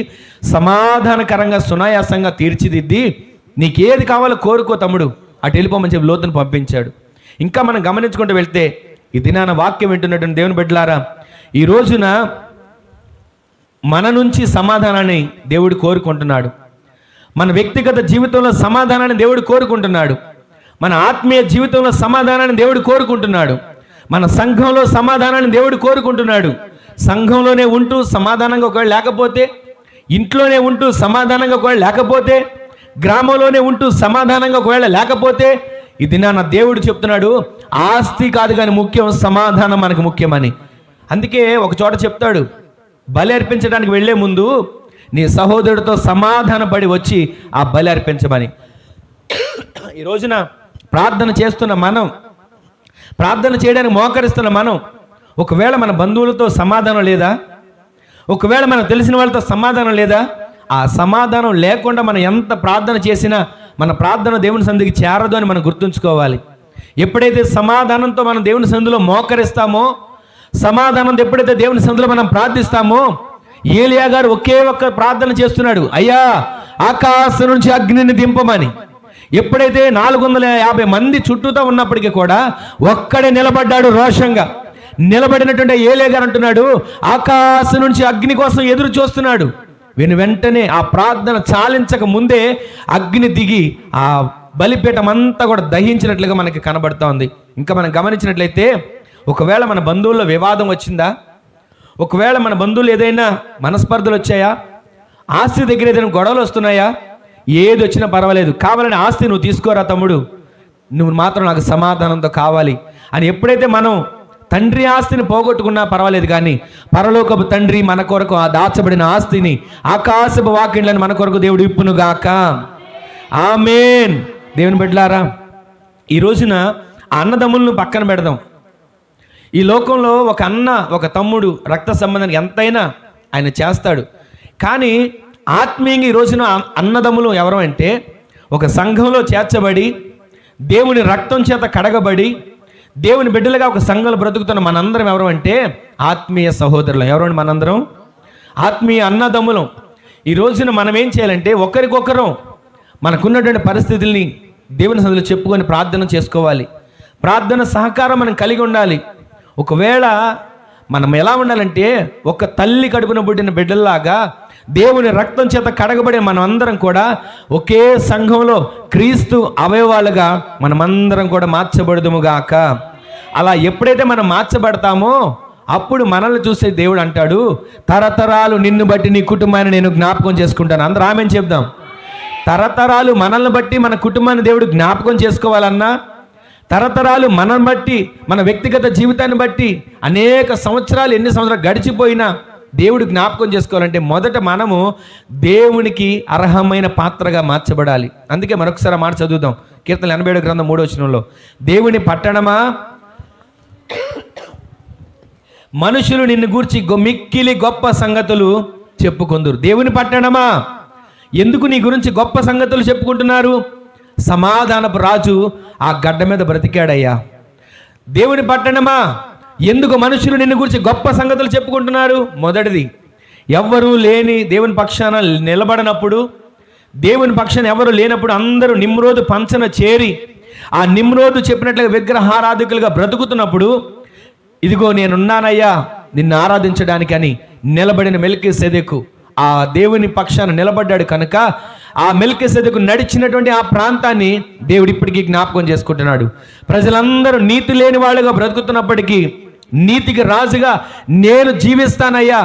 S1: సమాధానకరంగా సునాయాసంగా తీర్చిదిద్ది, నీకేది కావాలో కోరుకో తమ్ముడు, అటు వెళ్ళిపోమని చెప్పి లోతును పంపించాడు. ఇంకా మనం గమనించుకుంటూ వెళ్తే ఈ దినాన వాక్యం వింటున్నటువంటి దేవుని బిడ్డలారా, ఈ రోజున మన నుంచి సమాధానాన్ని దేవుడు కోరుకుంటున్నాడు. మన వ్యక్తిగత జీవితంలో సమాధానాన్ని దేవుడు కోరుకుంటున్నాడు. మన ఆత్మీయ జీవితంలో సమాధానాన్ని దేవుడు కోరుకుంటున్నాడు. మన సంఘంలో సమాధానాన్ని దేవుడు కోరుకుంటున్నాడు. సంఘంలోనే ఉంటూ సమాధానంగా ఒకవేళ లేకపోతే, ఇంట్లోనే ఉంటూ సమాధానంగా ఒకవేళ లేకపోతే, గ్రామంలోనే ఉంటూ సమాధానంగా ఒకవేళ లేకపోతే, ఇది నా దేవుడు చెప్తున్నాడు, ఆస్తి కాదు కానీ ముఖ్యం, సమాధానం మనకు ముఖ్యమని. అందుకే ఒక చోట చెప్తాడు, బలి అర్పించడానికి వెళ్ళే ముందు నీ సహోదరుడితో సమాధాన పడి వచ్చి ఆ బలి అర్పించమని. ఈ రోజున ప్రార్థన చేస్తున్న మనం, ప్రార్థన చేయడానికి మోకరిస్తున్న మనం, ఒకవేళ మన బంధువులతో సమాధానం లేదా, ఒకవేళ మనకు తెలిసిన వాళ్ళతో సమాధానం లేదా, ఆ సమాధానం లేకుండా మనం ఎంత ప్రార్థన చేసినా మన ప్రార్థన దేవుని సన్నిధికి చేరదు అని మనం గుర్తుంచుకోవాలి. ఎప్పుడైతే సమాధానంతో మనం దేవుని సన్నిధిలో మోకరిస్తామో, సమాధానంతో ఎప్పుడైతే దేవుని సన్నిధిలో మనం ప్రార్థిస్తామో, ఏలియా గారు ఒకే ఒక్క ప్రార్థన చేస్తున్నాడు, అయ్యా ఆకాశం నుంచి అగ్నిని దింపమని. ఎప్పుడైతే 450 మంది చుట్టూతో ఉన్నప్పటికీ కూడా ఒక్కడే నిలబడ్డాడు రోషంగా, నిలబడినటువంటి ఏలే గారు అంటున్నాడు, ఆకాశం నుంచి అగ్ని కోసం ఎదురు చూస్తున్నాడు. వెంటనే ఆ ప్రార్థన చాలించక ముందే అగ్ని దిగి ఆ బలిపీఠం అంతా కూడా దహించినట్లుగా మనకి కనబడుతోంది. ఇంకా మనం గమనించినట్లయితే, ఒకవేళ మన బంధువుల్లో వివాదం వచ్చిందా, ఒకవేళ మన బంధువులు ఏదైనా మనస్పర్ధలు వచ్చాయా, ఆస్తి దగ్గర ఏదైనా గొడవలు వస్తున్నాయా, ఏది వచ్చినా పర్వాలేదు, కావాలని ఆస్తి నువ్వు తీసుకోరా తమ్ముడు, నువ్వు మాత్రం నాకు సమాధానంతో కావాలి అని ఎప్పుడైతే మనం తండ్రి ఆస్తిని పోగొట్టుకున్నా పర్వాలేదు, కానీ పరలోకపు తండ్రి మన కొరకు ఆ దాచబడిన ఆస్తిని, ఆకాశపు వాకిండ్లను మన కొరకు దేవుడు ఇప్పునుగాక. ఆమేన్. దేవుని బిడ్డలారా, ఈ రోజున ఆ అన్నదమ్ములను పక్కన పెడదాం. ఈ లోకంలో ఒక అన్న, ఒక తమ్ముడు రక్త సంబంధానికి ఎంతైనా ఆయన చేస్తాడు. కానీ ఆత్మీయంగా ఈ రోజున అన్నదమ్ములు ఎవరు అంటే, ఒక సంఘంలో చేర్చబడి దేవుని రక్తం చేత కడగబడి దేవుని బిడ్డలుగా ఒక సంఘంలో బ్రతుకుతున్న మనందరం ఎవరు అంటే ఆత్మీయ సహోదరులు. ఎవరండి మనందరం? ఆత్మీయ అన్నదమ్ములం. ఈ రోజున మనం ఏం చేయాలంటే, ఒకరికొకరం మనకున్నటువంటి పరిస్థితుల్ని దేవుని సన్నిధిలో చెప్పుకొని ప్రార్థన చేసుకోవాలి. ప్రార్థన సహకారం మనం కలిగి ఉండాలి. ఒకవేళ మనం ఎలా ఉండాలంటే, ఒక తల్లి కడుపున పుట్టిన బిడ్డల్లాగా దేవుని రక్తం చేత కడగబడే మనం అందరం కూడా ఒకే సంఘంలో క్రీస్తు అవయవాలుగా మనమందరం కూడా మార్చబడదుముగాక. అలా ఎప్పుడైతే మనం మార్చబడతామో అప్పుడు మనల్ని చూసే దేవుడు అంటాడు, తరతరాలు నిన్ను బట్టి నీ కుటుంబాన్ని నేను జ్ఞాపకం చేసుకుంటాను. అందరూ ఆమేన్ చెప్దాం. తరతరాలు మనల్ని బట్టి మన కుటుంబాన్ని దేవుడు జ్ఞాపకం చేసుకోవాలన్నా, తరతరాలు మనల్ని బట్టి మన వ్యక్తిగత జీవితాన్ని బట్టి అనేక సంవత్సరాలు, ఎన్ని సంవత్సరాలు గడిచిపోయినా దేవుడు జ్ఞాపకం చేసుకోవాలంటే మొదట మనము దేవునికి అర్హమైన పాత్రగా మార్చబడాలి. అందుకే మరొకసారి మాట చదువుదాం. కీర్తనలు 87 గ్రంథం 3వ వచనంలో, దేవుని పట్టణమా, మనుషులు నిన్ను గూర్చి మిక్కిలి గొప్ప సంగతులు చెప్పుకొందురు. దేవుని పట్టణమా, ఎందుకు నీ గురించి గొప్ప సంగతులు చెప్పుకుంటున్నారు? సమాధానపు రాజు ఆ గడ్డ మీద బ్రతికాడయ్యా. దేవుని పట్టణమా, ఎందుకు మనుషులు నిన్ను గురించి గొప్ప సంగతులు చెప్పుకుంటున్నారు? మొదటిది, ఎవ్వరూ లేని దేవుని పక్షాన నిలబడినప్పుడు, దేవుని పక్షాన ఎవరు లేనప్పుడు అందరూ నిమ్రోదు పంచన చేరి ఆ నిమ్రోదు చెప్పినట్లుగా విగ్రహారాధికులుగా బ్రతుకుతున్నప్పుడు, ఇదిగో నేనున్నానయ్యా నిన్ను ఆరాధించడానికి అని నిలబడిన మెల్కీసెదెకు ఆ దేవుని పక్షాన నిలబడ్డాడు కనుక ఆ మెల్కీసెదెకు నడిచినటువంటి ఆ ప్రాంతాన్ని దేవుడు ఇప్పటికీ జ్ఞాపకం చేసుకుంటున్నాడు. ప్రజలందరూ నీతి లేని వాళ్ళుగా బ్రతుకుతున్నప్పటికీ నీతికి రాజుగా నేను జీవిస్తానయ్యా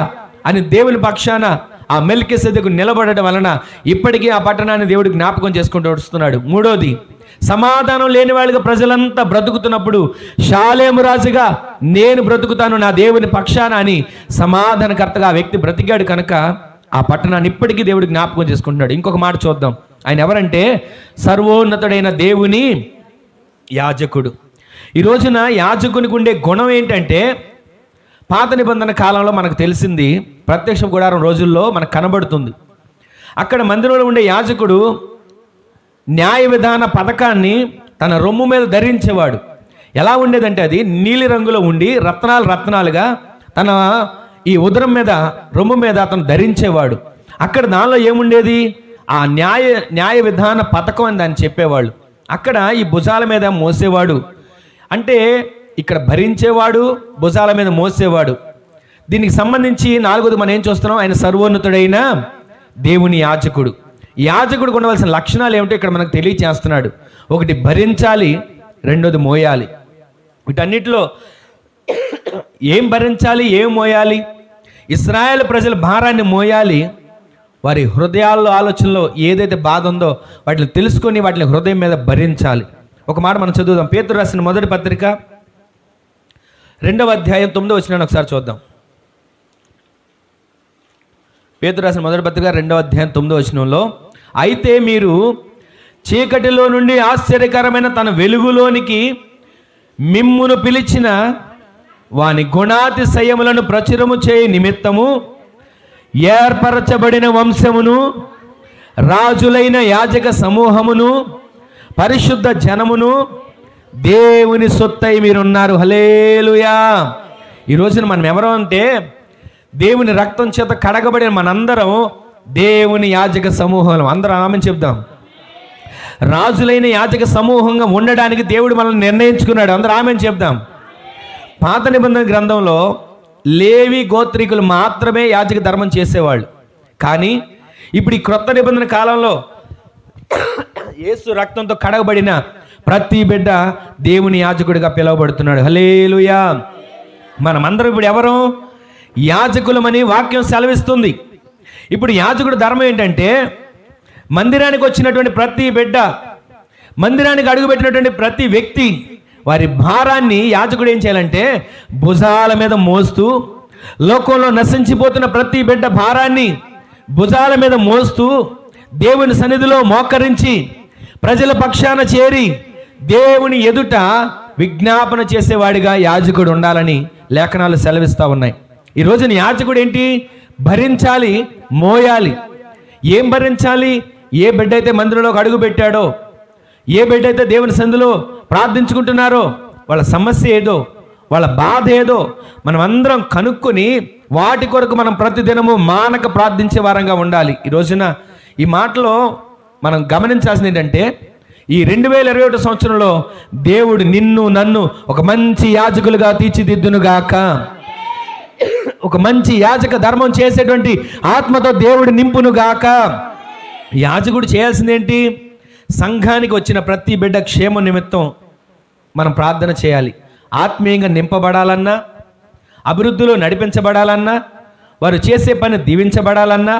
S1: అని దేవుని పక్షాన ఆ మెల్కీసెదెకు నిలబడడం వలన ఇప్పటికీ ఆ పట్టణాన్ని దేవుడు జ్ఞాపకం చేసుకుంటూ వస్తున్నాడు. మూడోది, సమాధానం లేని వాళ్ళుగా ప్రజలంతా బ్రతుకుతున్నప్పుడు షాలేము రాజుగా నేను బ్రతుకుతాను నా దేవుని పక్షాన అని సమాధానకర్తగా ఆ వ్యక్తి బ్రతికాడు కనుక ఆ పట్టణాన్ని ఇప్పటికీ దేవుడు జ్ఞాపకం చేసుకుంటున్నాడు. ఇంకొక మాట చూద్దాం. ఆయన ఎవరంటే సర్వోన్నతుడైన దేవుని యాజకుడు. ఈ రోజున యాజకునికి ఉండే గుణం ఏంటంటే, పాత నిబంధన కాలంలో మనకు తెలిసింది, ప్రత్యక్ష గుడారం రోజుల్లో మనకు కనబడుతుంది. అక్కడ మందిరంలో ఉండే యాజకుడు న్యాయ విధాన పథకాన్ని తన రొమ్ము మీద ధరించేవాడు. ఎలా ఉండేదంటే, అది నీలి రంగులో ఉండి రత్నాలుగా తన ఈ ఉదరం మీద, రొమ్ము మీద అతను ధరించేవాడు. అక్కడ దానిలో ఏముండేది? ఆ న్యాయ విధాన పథకం అని దాన్ని చెప్పేవాళ్ళు. అక్కడ ఈ భుజాల మీద మోసేవాడు, అంటే ఇక్కడ భరించేవాడు, భుజాల మీద మోసేవాడు. దీనికి సంబంధించి నాలుగోది మనం ఏం చూస్తున్నాం? ఆయన సర్వోన్నతుడైన దేవుని యాజకుడు. యాజకుడికి ఉండవలసిన లక్షణాలు ఏమిటో ఇక్కడ మనకు తెలియచేస్తున్నాడు. ఒకటి భరించాలి, రెండోది మోయాలి. వీటన్నిటిలో ఏం భరించాలి, ఏం మోయాలి? ఇశ్రాయేలు ప్రజల భారాన్ని మోయాలి. వారి హృదయాల్లో, ఆలోచనలో ఏదైతే బాధ ఉందో వాటిని తెలుసుకొని వాటిని హృదయం మీద భరించాలి. ఒక మాట మనం చదువుదాం. పేతురు రాసిన మొదటి పత్రిక 2వ అధ్యాయం 9వ వచనాన్ని ఒకసారి చూద్దాం. పేతురు రాసిన మొదటి పత్రిక 2వ అధ్యాయం 9వ వచనంలో, అయితే మీరు చీకటిలో నుండి ఆశ్చర్యకరమైన తన వెలుగులోనికి మిమ్మును పిలిచిన వాని గుణాతిశయములను ప్రచురము చేయ నిమిత్తము ఏర్పరచబడిన వంశమును, రాజులైన యాజక సమూహమును, పరిశుద్ధ జనమును, దేవుని సొత్తై మీరున్నారు. హల్లెలూయా. ఈ రోజున మనం ఎవరో అంటే, దేవుని రక్తం చేత కడగబడిన మనందరం దేవుని యాజక సమూహం. అందరం ఆమెను చెప్దాం. రాజులైన యాజక సమూహంగా ఉండడానికి దేవుడు మనల్ని నిర్ణయించుకున్నాడు. అందరూ ఆమెను చెప్దాం. పాత నిబంధన గ్రంథంలో లేవి గోత్రికులు మాత్రమే యాజక ధర్మం చేసేవాళ్ళు. కానీ ఇప్పుడు ఈ క్రొత్త నిబంధన కాలంలో యేసు రక్తంతో కడగబడిన ప్రతి బిడ్డ దేవుని యాజకుడిగా పిలువబడుతున్నాడు. హల్లెలూయా. మనమందరం ఇప్పుడు ఎవరు? యాజకులమని వాక్యం సెలవిస్తుంది. ఇప్పుడు యాజకుడి ధర్మం ఏంటంటే, మందిరానికి వచ్చినటువంటి ప్రతి బిడ్డ, మందిరానికి అడుగుపెట్టినటువంటి ప్రతి వ్యక్తి వారి భారాన్ని యాజకుడు ఏం చేయాలంటే భుజాల మీద మోస్తూ, లోకంలో నశించిపోతున్న ప్రతి బిడ్డ భారాన్ని భుజాల మీద మోస్తూ దేవుని సన్నిధిలో మోకరించి ప్రజల పక్షాన చేరి దేవుని ఎదుట విజ్ఞాపన చేసేవాడిగా యాజకుడు ఉండాలని లేఖనాలు సెలవిస్తూ ఉన్నాయి. ఈ రోజున యాజకుడు ఏంటి? భరించాలి, మోయాలి. ఏం భరించాలి? ఏ బిడ్డ అయితే మందిరంలోకి అడుగు పెట్టాడో, ఏ బిడ్డ అయితే దేవుని సన్నిధిలో ప్రార్థించుకుంటున్నారో వాళ్ళ సమస్య ఏదో, వాళ్ళ బాధ ఏదో మనం అందరం కనుక్కొని వాటి కొరకు మనం ప్రతిదినము మానక ప్రార్థించే వారంగా ఉండాలి. ఈ రోజున ఈ మాటలో మనం గమనించాల్సింది ఏంటంటే, ఈ 2021 సంవత్సరంలో దేవుడు నిన్ను నన్ను ఒక మంచి యాజకులుగా తీర్చిదిద్దునుగాక. ఒక మంచి యాజక ధర్మం చేసేటువంటి ఆత్మతో దేవుడు నింపునుగాక. యాజకుడు చేయాల్సిందేంటి? సంఘానికి వచ్చిన ప్రతి బిడ్డ క్షేమ నిమిత్తం మనం ప్రార్థన చేయాలి. ఆత్మీయంగా నింపబడాలన్నా, అభివృద్ధిలో నడిపించబడాలన్నా, వారు చేసే పని దీవించబడాలన్నా,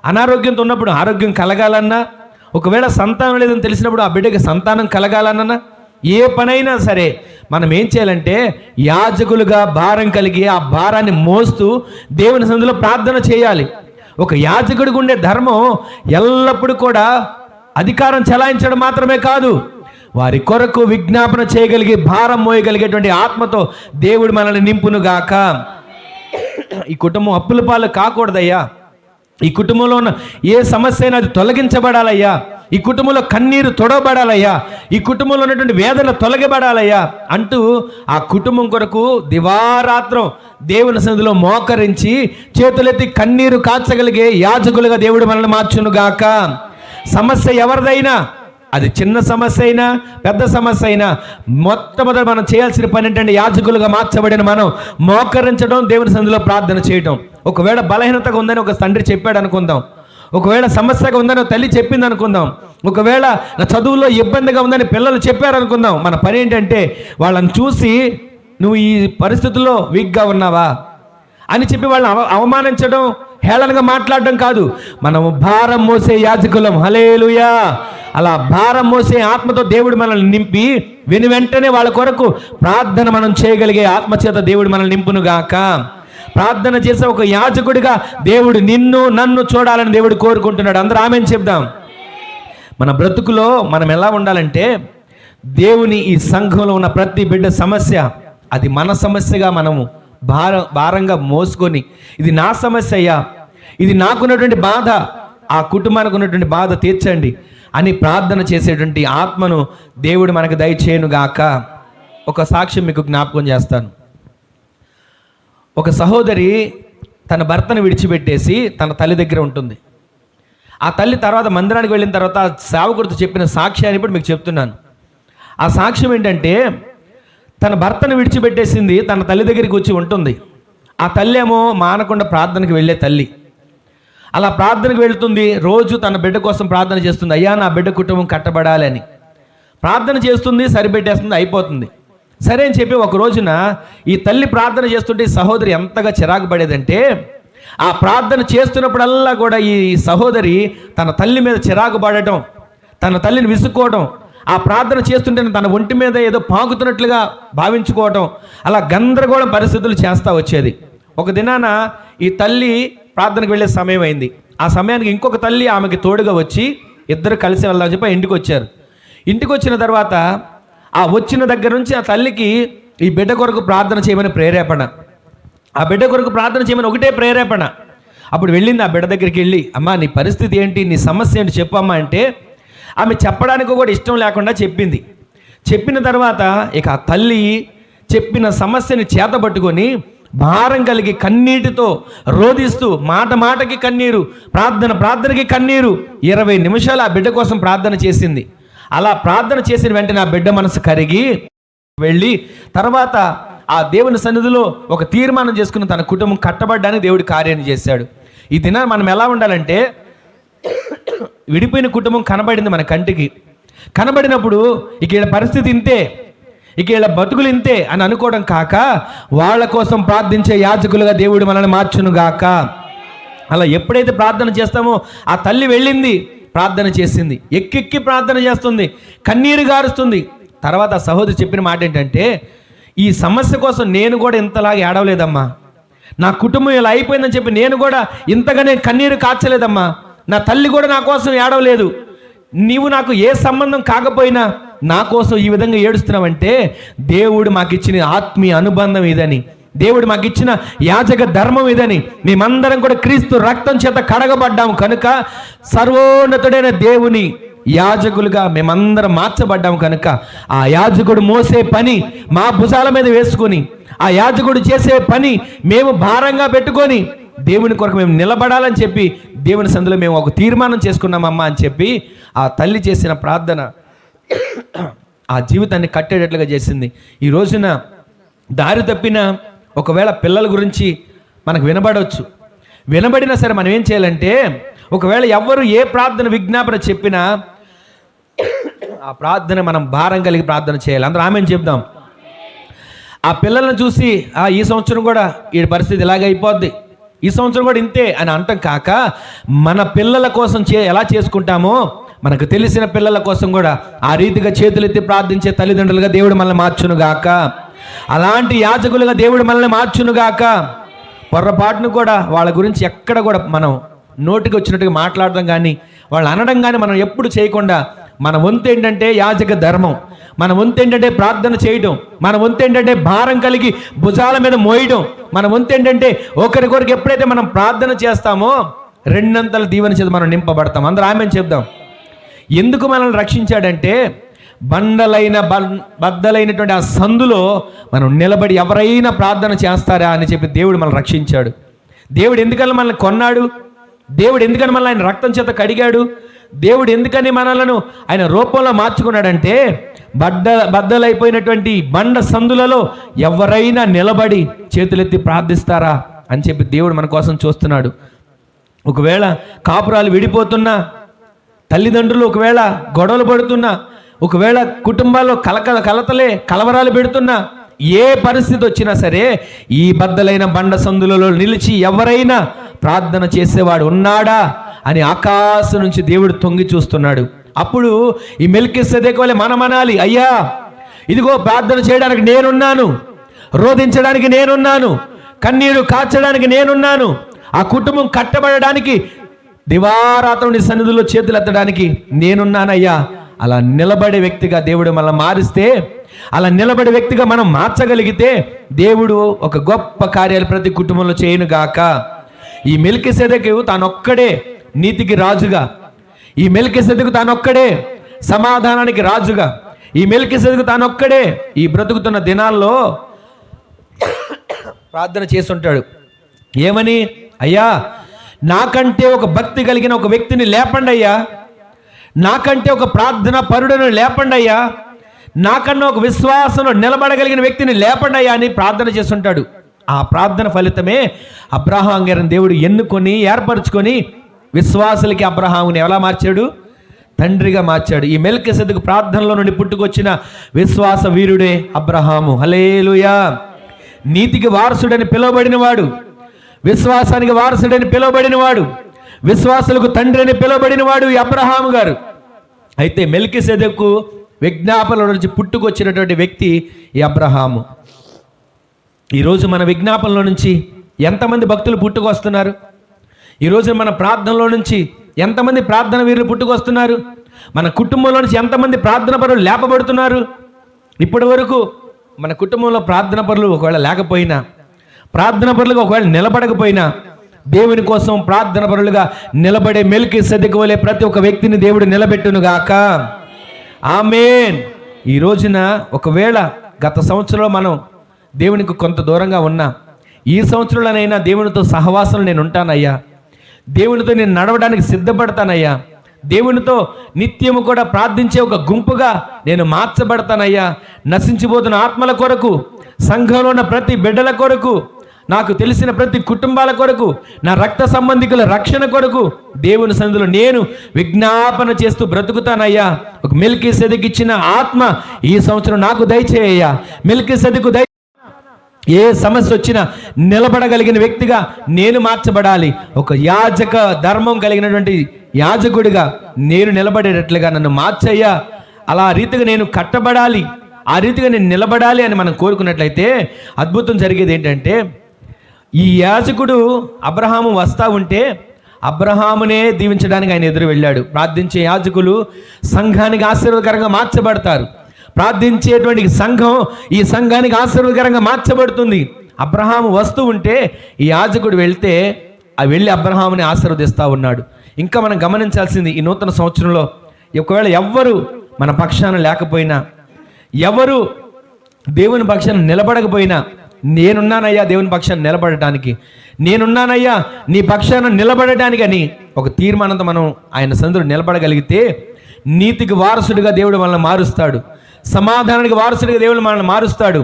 S1: అనారోగ్యంతో ఉన్నప్పుడు ఆరోగ్యం కలగాలన్నా, ఒకవేళ సంతానం లేదని తెలిసినప్పుడు ఆ బిడ్డకి సంతానం కలగాలన్నా, ఏ పనైనా సరే మనం ఏం చేయాలంటే యాజకులుగా భారం కలిగి ఆ భారాన్ని మోస్తూ దేవుని సన్నిధిలో ప్రార్థన చేయాలి. ఒక యాజకుడికి ఉండే ధర్మం ఎల్లప్పుడూ కూడా అధికారం చెలాయించడం మాత్రమే కాదు, వారి కొరకు విజ్ఞాపన చేయగలిగి భారం మోయగలిగేటువంటి ఆత్మతో దేవుడు మనల్ని నింపునుగాక. ఈ కుటుంబం అప్పుల పాలు కాకూడదయ్యా. ఈ కుటుంబంలో ఉన్న ఏ సమస్య అయినా అది తొలగించబడాలయ్యా. ఈ కుటుంబంలో కన్నీరు తొడవబడాలయ్యా. ఈ కుటుంబంలో ఉన్నటువంటి వేదన తొలగబడాలయ్యా అంటూ ఆ కుటుంబం కొరకు దివారాత్రం దేవుని సన్నిధిలో మోకరించి చేతులెత్తి కన్నీరు కాచగలిగే యాజకులుగా దేవుడు మనల్ని మార్చునుగాక. సమస్య ఎవరిదైనా, అది చిన్న సమస్య అయినా పెద్ద సమస్య అయినా, మొట్టమొదటి మనం చేయాల్సిన పని ఏంటంటే యాజకులుగా మార్చబడిన మనం మోకరించడం, దేవుని సన్నిధిలో ప్రార్థన చేయడం. ఒకవేళ బలహీనతగా ఉందని ఒక తండ్రి చెప్పాడు అనుకుందాం, ఒకవేళ సమస్యగా ఉందని తల్లి చెప్పింది అనుకుందాం, ఒకవేళ నా చదువులో ఇబ్బందిగా ఉందని పిల్లలు చెప్పారు అనుకుందాం. మన పని ఏంటంటే వాళ్ళని చూసి నువ్వు ఈ పరిస్థితుల్లో వీక్గా ఉన్నావా అని చెప్పి వాళ్ళని అవమానించడం, హేళనగా మాట్లాడడం కాదు. మనము భారం మోసే యాజకులం. హల్లెలూయా. అలా భారం మోసే ఆత్మతో దేవుడు మనల్ని నింపి వెంటనే వాళ్ళ కొరకు ప్రార్థన మనం చేయగలిగే ఆత్మచేత దేవుడు మనల్ని నింపునుగాక. ప్రార్థన చేసే ఒక యాజకుడిగా దేవుడు నిన్ను నన్ను చూడాలని దేవుడు కోరుకుంటున్నాడు. అందరూ ఆమేన్ చెప్దాం. మన బ్రతుకులో మనం ఎలా ఉండాలంటే, దేవుని ఈ సంఘంలో ఉన్న ప్రతి బిడ్డ సమస్య అది మన సమస్యగా మనము భారంగా మోసుకొని, ఇది నా సమస్య అయ్యా, ఇది నాకున్నటువంటి బాధ, ఆ కుటుంబానికి ఉన్నటువంటి బాధ తీర్చండి అని ప్రార్థన చేసేటువంటి ఆత్మను దేవుడు మనకు దయచేయునుగాక. ఒక సాక్ష్యం మీకు జ్ఞాపకం చేస్తాను. ఒక సహోదరి తన భర్తను విడిచిపెట్టేసి తన తల్లి దగ్గర ఉంటుంది. ఆ తల్లి తర్వాత మందిరానికి వెళ్ళిన తర్వాత సేవకుడితో చెప్పిన సాక్ష్యాన్ని ఇప్పుడు మీకు చెప్తున్నాను. ఆ సాక్ష్యం ఏంటంటే, తన భర్తను విడిచిపెట్టేసింది, తన తల్లి దగ్గరికి వచ్చి ఉంటుంది. ఆ తల్లి ఏమో మానకుండా ప్రార్థనకు వెళ్ళే తల్లి. అలా ప్రార్థనకు వెళ్తుంది, రోజు తన బిడ్డ కోసం ప్రార్థన చేస్తుంది. అయ్యా నా బిడ్డ కుటుంబం కట్టబడాలి అని ప్రార్థన చేస్తుంది, సరిపెట్టేస్తుంది, అయిపోతుంది. సరే అని చెప్పి ఒక రోజున ఈ తల్లి ప్రార్థన చేస్తుంటే ఈ సహోదరి ఎంతగా చిరాకు పడేదంటే, ఆ ప్రార్థన చేస్తున్నప్పుడల్లా కూడా ఈ సహోదరి తన తల్లి మీద చిరాకు పడటం, తన తల్లిని విసుక్కోవడం, ఆ ప్రార్థన చేస్తుంటే తన ఒంటి మీద ఏదో పాకుతున్నట్లుగా భావించుకోవటం, అలా గందరగోళం పరిస్థితులు చేస్తూ వచ్చేది. ఒక దినాన ఈ తల్లి ప్రార్థనకు వెళ్ళే సమయం అయింది. ఆ సమయానికి ఇంకొక తల్లి ఆమెకి తోడుగా వచ్చి ఇద్దరు కలిసి వెళ్దామని చెప్పి ఇంటికి వచ్చారు. ఇంటికి వచ్చిన తర్వాత ఆ వచ్చిన దగ్గర నుంచి ఆ తల్లికి ఈ బిడ్డ కొరకు ప్రార్థన చేయమని ప్రేరేపణ, ఆ బిడ్డ కొరకు ప్రార్థన చేయమని ఒకటే ప్రేరేపణ. అప్పుడు వెళ్ళింది ఆ బిడ్డ దగ్గరికి వెళ్ళి, అమ్మా నీ పరిస్థితి ఏంటి, నీ సమస్య ఏంటి చెప్పమ్మా అంటే, ఆమె చెప్పడానికి కూడా ఇష్టం లేకుండా చెప్పింది. చెప్పిన తర్వాత ఇక ఆ తల్లి చెప్పిన సమస్యని చేతబట్టుకొని భారం కలిగి కన్నీటితో రోధిస్తూ, మాట మాటకి కన్నీరు, ప్రార్థనకి కన్నీరు, 20 నిమిషాలు ఆ బిడ్డ కోసం ప్రార్థన చేసింది. అలా ప్రార్థన చేసిన వెంటనే ఆ బిడ్డ మనసు కరిగి వెళ్ళి తర్వాత ఆ దేవుని సన్నిధిలో ఒక తీర్మానం చేసుకుని తన కుటుంబం కట్టబడ్డానికి దేవుడు కార్యాన్ని చేశాడు. ఈ దినాన్ని మనం ఎలా ఉండాలంటే, విడిపోయిన కుటుంబం కనబడింది మన కంటికి, కనబడినప్పుడు ఇక వీళ్ళ పరిస్థితి ఇంతే, ఇక వీళ్ళ బతుకులు ఇంతే అని అనుకోవడం కాక, వాళ్ళ కోసం ప్రార్థించే యాజకులుగా దేవుడు మనల్ని మార్చును గాక. అలా ఎప్పుడైతే ప్రార్థన చేస్తామో, ఆ తల్లి వెళ్ళింది, ప్రార్థన చేసింది, ఎక్కెక్కి ప్రార్థన చేస్తుంది, కన్నీరు గారుస్తుంది. తర్వాత ఆ సహోదరి చెప్పిన మాట ఏంటంటే, ఈ సమస్య కోసం నేను కూడా ఇంతలాగా ఏడవలేదమ్మా, నా కుటుంబం ఇలా అయిపోయిందని చెప్పి నేను కూడా ఇంతగానే కన్నీరు కార్చలేదమ్మా, నా తల్లి కూడా నా కోసం ఏడవలేదు, నీవు నాకు ఏ సంబంధం కాకపోయినా నా కోసం ఈ విధంగా ఏడుస్తున్నావంటే దేవుడు మాకు ఇచ్చిన ఆత్మీయ అనుబంధం ఇదని, దేవుడు మాకు ఇచ్చిన యాజక ధర్మం ఇదని, మేమందరం కూడా క్రీస్తు రక్తం చేత కడగబడ్డాము కనుక, సర్వోన్నతుడైన దేవుని యాజకులుగా మేమందరం మార్చబడ్డాము కనుక, ఆ యాజకుడు మోసే పని మా భుజాల మీద వేసుకొని, ఆ యాజకుడు చేసే పని మేము భారంగా పెట్టుకొని దేవుని కొరకు మేము నిలబడాలని చెప్పి దేవుని సందులో మేము ఒక తీర్మానం చేసుకున్నామమ్మా అని చెప్పి ఆ తల్లి చేసిన ప్రార్థన ఆ జీవితాన్ని కట్టేటట్లుగా చేసింది. ఈ రోజున దారి తప్పిన ఒకవేళ పిల్లల గురించి మనకు వినబడవచ్చు, వినబడినా సరే మనం ఏం చేయాలంటే, ఒకవేళ ఎవరు ఏ ప్రార్థన విజ్ఞాపన చెప్పినా ఆ ప్రార్థన మనం భారం కలిగి ప్రార్థన చేయాలి. అందరూ ఆమెను చెప్దాం. ఆ పిల్లలను చూసి ఈ సంవత్సరం కూడా ఈ పరిస్థితి ఇలాగ అయిపోద్ది, ఈ సంవత్సరం కూడా ఇంతే అని అంటాం కాక, మన పిల్లల కోసం ఎలా చేసుకుంటామో మనకు తెలిసిన పిల్లల కోసం కూడా ఆ రీతిగా చేతులెత్తి ప్రార్థించే తల్లిదండ్రులుగా దేవుడు మనల్ని మార్చునుగాక. అలాంటి యాజకులుగా దేవుడు మనల్ని మార్చునుగాక. పొర్రపాటును కూడా వాళ్ళ గురించి ఎక్కడ కూడా మనం నోటికి వచ్చినట్టుగా మాట్లాడడం కానీ, వాళ్ళు అనడం కానీ మనం ఎప్పుడు చేయకుండా, మన వంతు ఏంటంటే యాజక ధర్మం, మన వంతు ఏంటంటే ప్రార్థన చేయడం, మన వంతు ఏంటంటే భారం కలిగి భుజాల మీద మోయడం, మన వంతు ఏంటంటే ఒకరికొరికి ఎప్పుడైతే మనం ప్రార్థన చేస్తామో రెండంతల దీవెన చేత మనం నింపబడతాం. అందరూ ఆమెను చెప్దాం. ఎందుకు మనల్ని రక్షించాడంటే, బద్దలైనటువంటి ఆ సందులో మనం నిలబడి ఎవరైనా ప్రార్థన చేస్తారా అని చెప్పి దేవుడు మనల్ని రక్షించాడు. దేవుడు ఎందుకని మనల్ని కొన్నాడు, దేవుడు ఎందుకని మనల్ని ఆయన రక్తం చేత కడిగాడు, దేవుడు ఎందుకని మనలను ఆయన రూపంలో మార్చుకున్నాడంటే, బద్దలైపోయినటువంటి బండ సందులలో ఎవరైనా నిలబడి చేతులెత్తి ప్రార్థిస్తారా అని చెప్పి దేవుడు మన కోసం చూస్తున్నాడు. ఒకవేళ కాపురాలు విడిపోతున్నా, తల్లిదండ్రులు ఒకవేళ గొడవలు పడుతున్నా, ఒకవేళ కుటుంబాల్లో కలవరాలు పెడుతున్నా, ఏ పరిస్థితి వచ్చినా సరే ఈ బద్దలైన బండ సందులలో నిలిచి ఎవరైనా ప్రార్థన చేసేవాడు ఉన్నాడా అని ఆకాశం నుంచి దేవుడు తొంగి చూస్తున్నాడు. అప్పుడు ఈ మెల్కిసెదెకు వలె మనం అనాలి, అయ్యా ఇదిగో ప్రార్థన చేయడానికి నేనున్నాను, రోధించడానికి నేనున్నాను, కన్నీరు కార్చడానికి నేనున్నాను, ఆ కుటుంబం కట్టబడడానికి దివారాత్రుని సన్నిధిలో చేతులెత్తడానికి నేనున్నానయ్యా. అలా నిలబడే వ్యక్తిగా దేవుడు మనల్ని మారిస్తే, అలా నిలబడే వ్యక్తిగా మనం మార్చగలిగితే దేవుడు ఒక గొప్ప కార్యాలు ప్రతి కుటుంబంలో చేయనుగాక. ఈ మెల్కిసెదెకు తానొక్కడే నీతికి రాజుగా, ఈ మెల్కిసెదెకు తానొక్కడే సమాధానానికి రాజుగా, ఈ మెల్కిసెదెకు తానొక్కడే ఈ బ్రతుకుతున్న దినాల్లో ప్రార్థన చేస్తుంటాడు. ఏమని? అయ్యా నాకంటే ఒక భక్తి కలిగిన ఒక వ్యక్తిని లేపండి అయ్యా, నాకంటే ఒక ప్రార్థన పరుడును లేపండి అయ్యా, నాకన్నా ఒక విశ్వాసంలో నిలబడగలిగిన వ్యక్తిని లేపండి అయ్యా అని ప్రార్థన చేస్తుంటాడు. ఆ ప్రార్థన ఫలితమే అబ్రహాం గారిని దేవుడు ఎన్నుకొని ఏర్పరచుకొని విశ్వాసులకి అబ్రహాముని ఎలా మార్చాడు? తండ్రిగా మార్చాడు. ఈ మెల్కిసెదెకు ప్రార్థనలో నుండి పుట్టుకొచ్చిన విశ్వాస వీరుడే అబ్రహాము. హల్లెలూయా. నీతికి వారసుడని పిలువబడినవాడు, విశ్వాసానికి వారసుడని పిలువబడినవాడు, విశ్వాసులకు తండ్రి అని పిలువబడినవాడు ఈ అబ్రహాము గారు. అయితే మెల్కిసెదెకు విజ్ఞాపనలో నుంచి పుట్టుకొచ్చినటువంటి వ్యక్తి ఈ అబ్రహాము. ఈరోజు మన విజ్ఞాపనలో నుంచి ఎంతమంది భక్తులు పుట్టుకొస్తున్నారు? ఈరోజు మన ప్రార్థనలో నుంచి ఎంతమంది ప్రార్థన వీరులు పుట్టుకొస్తున్నారు? మన కుటుంబంలో నుంచి ఎంతమంది ప్రార్థన పరులు లేపబడుతున్నారు? ఇప్పటి వరకు మన కుటుంబంలో ప్రార్థన పరులు ఒకవేళ లేకపోయినా, ప్రార్థన పరులుగా ఒకవేళ నిలబడకపోయినా, దేవుని కోసం ప్రార్థన పరులుగా నిలబడే మెల్కిసెదెకు వలె ప్రతి ఒక్క వ్యక్తిని దేవుడు నిలబెట్టునుగాక. ఆమేన్. ఈ రోజున ఒకవేళ గత సంవత్సరంలో మనం దేవునికి కొంత దూరంగా ఉన్నా, ఈ సంవత్సరంలోనైనా దేవునితో సహవాసంలో నేను ఉంటానయ్యా, దేవునితో నేను నడవడానికి సిద్ధపడతానయ్యా, దేవునితో నిత్యము కూడా ప్రార్థించే ఒక గుంపుగా నేను మార్చబడతానయ్యా. నశించిపోతున్న ఆత్మల కొరకు, సంఘంలో ఉన్న ప్రతి బిడ్డల కొరకు, నాకు తెలిసిన ప్రతి కుటుంబాల కొరకు, నా రక్త సంబంధికుల రక్షణ కొరకు దేవుని సన్నిధిలో నేను విజ్ఞాపన చేస్తూ బ్రతుకుతానయ్యా. ఒక మెల్కీసెదెకు ఇచ్చిన ఆత్మ ఈ సంవత్సరం నాకు దయచేయ్యా. మెల్కీసెదెకు ఏ సమస్య వచ్చినా నిలబడగలిగిన వ్యక్తిగా నేను మార్చబడాలి. ఒక యాజక ధర్మం కలిగినటువంటి యాజకుడిగా నేను నిలబడేటట్లుగా నన్ను మార్చయ్యా. అలా రీతిగా నేను కట్టబడాలి, ఆ రీతిగా నేను నిలబడాలి అని మనం కోరుకున్నట్లయితే అద్భుతం జరిగేది ఏంటంటే, ఈ యాజకుడు అబ్రహాము వస్తూ ఉంటే అబ్రహామునే దీవించడానికి ఆయన ఎదురు వెళ్ళాడు. ప్రార్థించే యాజకులు సంఘానికి ఆశీర్వాదకరంగా మార్చబడతారు. ప్రార్థించేటువంటి సంఘం ఈ సంఘానికి ఆశీర్వాదకరంగా మార్చబడుతుంది. అబ్రహాము వస్తూ ఉంటే ఈ యాజకుడు వెళ్తే వెళ్ళి అబ్రహాముని ఆశీర్వదిస్తూ ఉన్నాడు. ఇంకా మనం గమనించాల్సింది, ఈ నూతన సంవత్సరంలో ఒకవేళ ఎవ్వరు మన పక్షాన లేకపోయినా, ఎవరు దేవుని పక్షాన నిలబడకపోయినా, నేనున్నానయ్యా దేవుని పక్షాన నిలబడటానికి, నేనున్నానయ్యా నీ పక్షాన నిలబడటానికి అని ఒక తీర్మానంతో మనం ఆయన సన్నిధిలో నిలబడగలిగితే నీతికి వారసుడిగా దేవుడు మనల్ని మారుస్తాడు. సమాధానానికి వారసుడిగా దేవుడు మనల్ని మారుస్తాడు.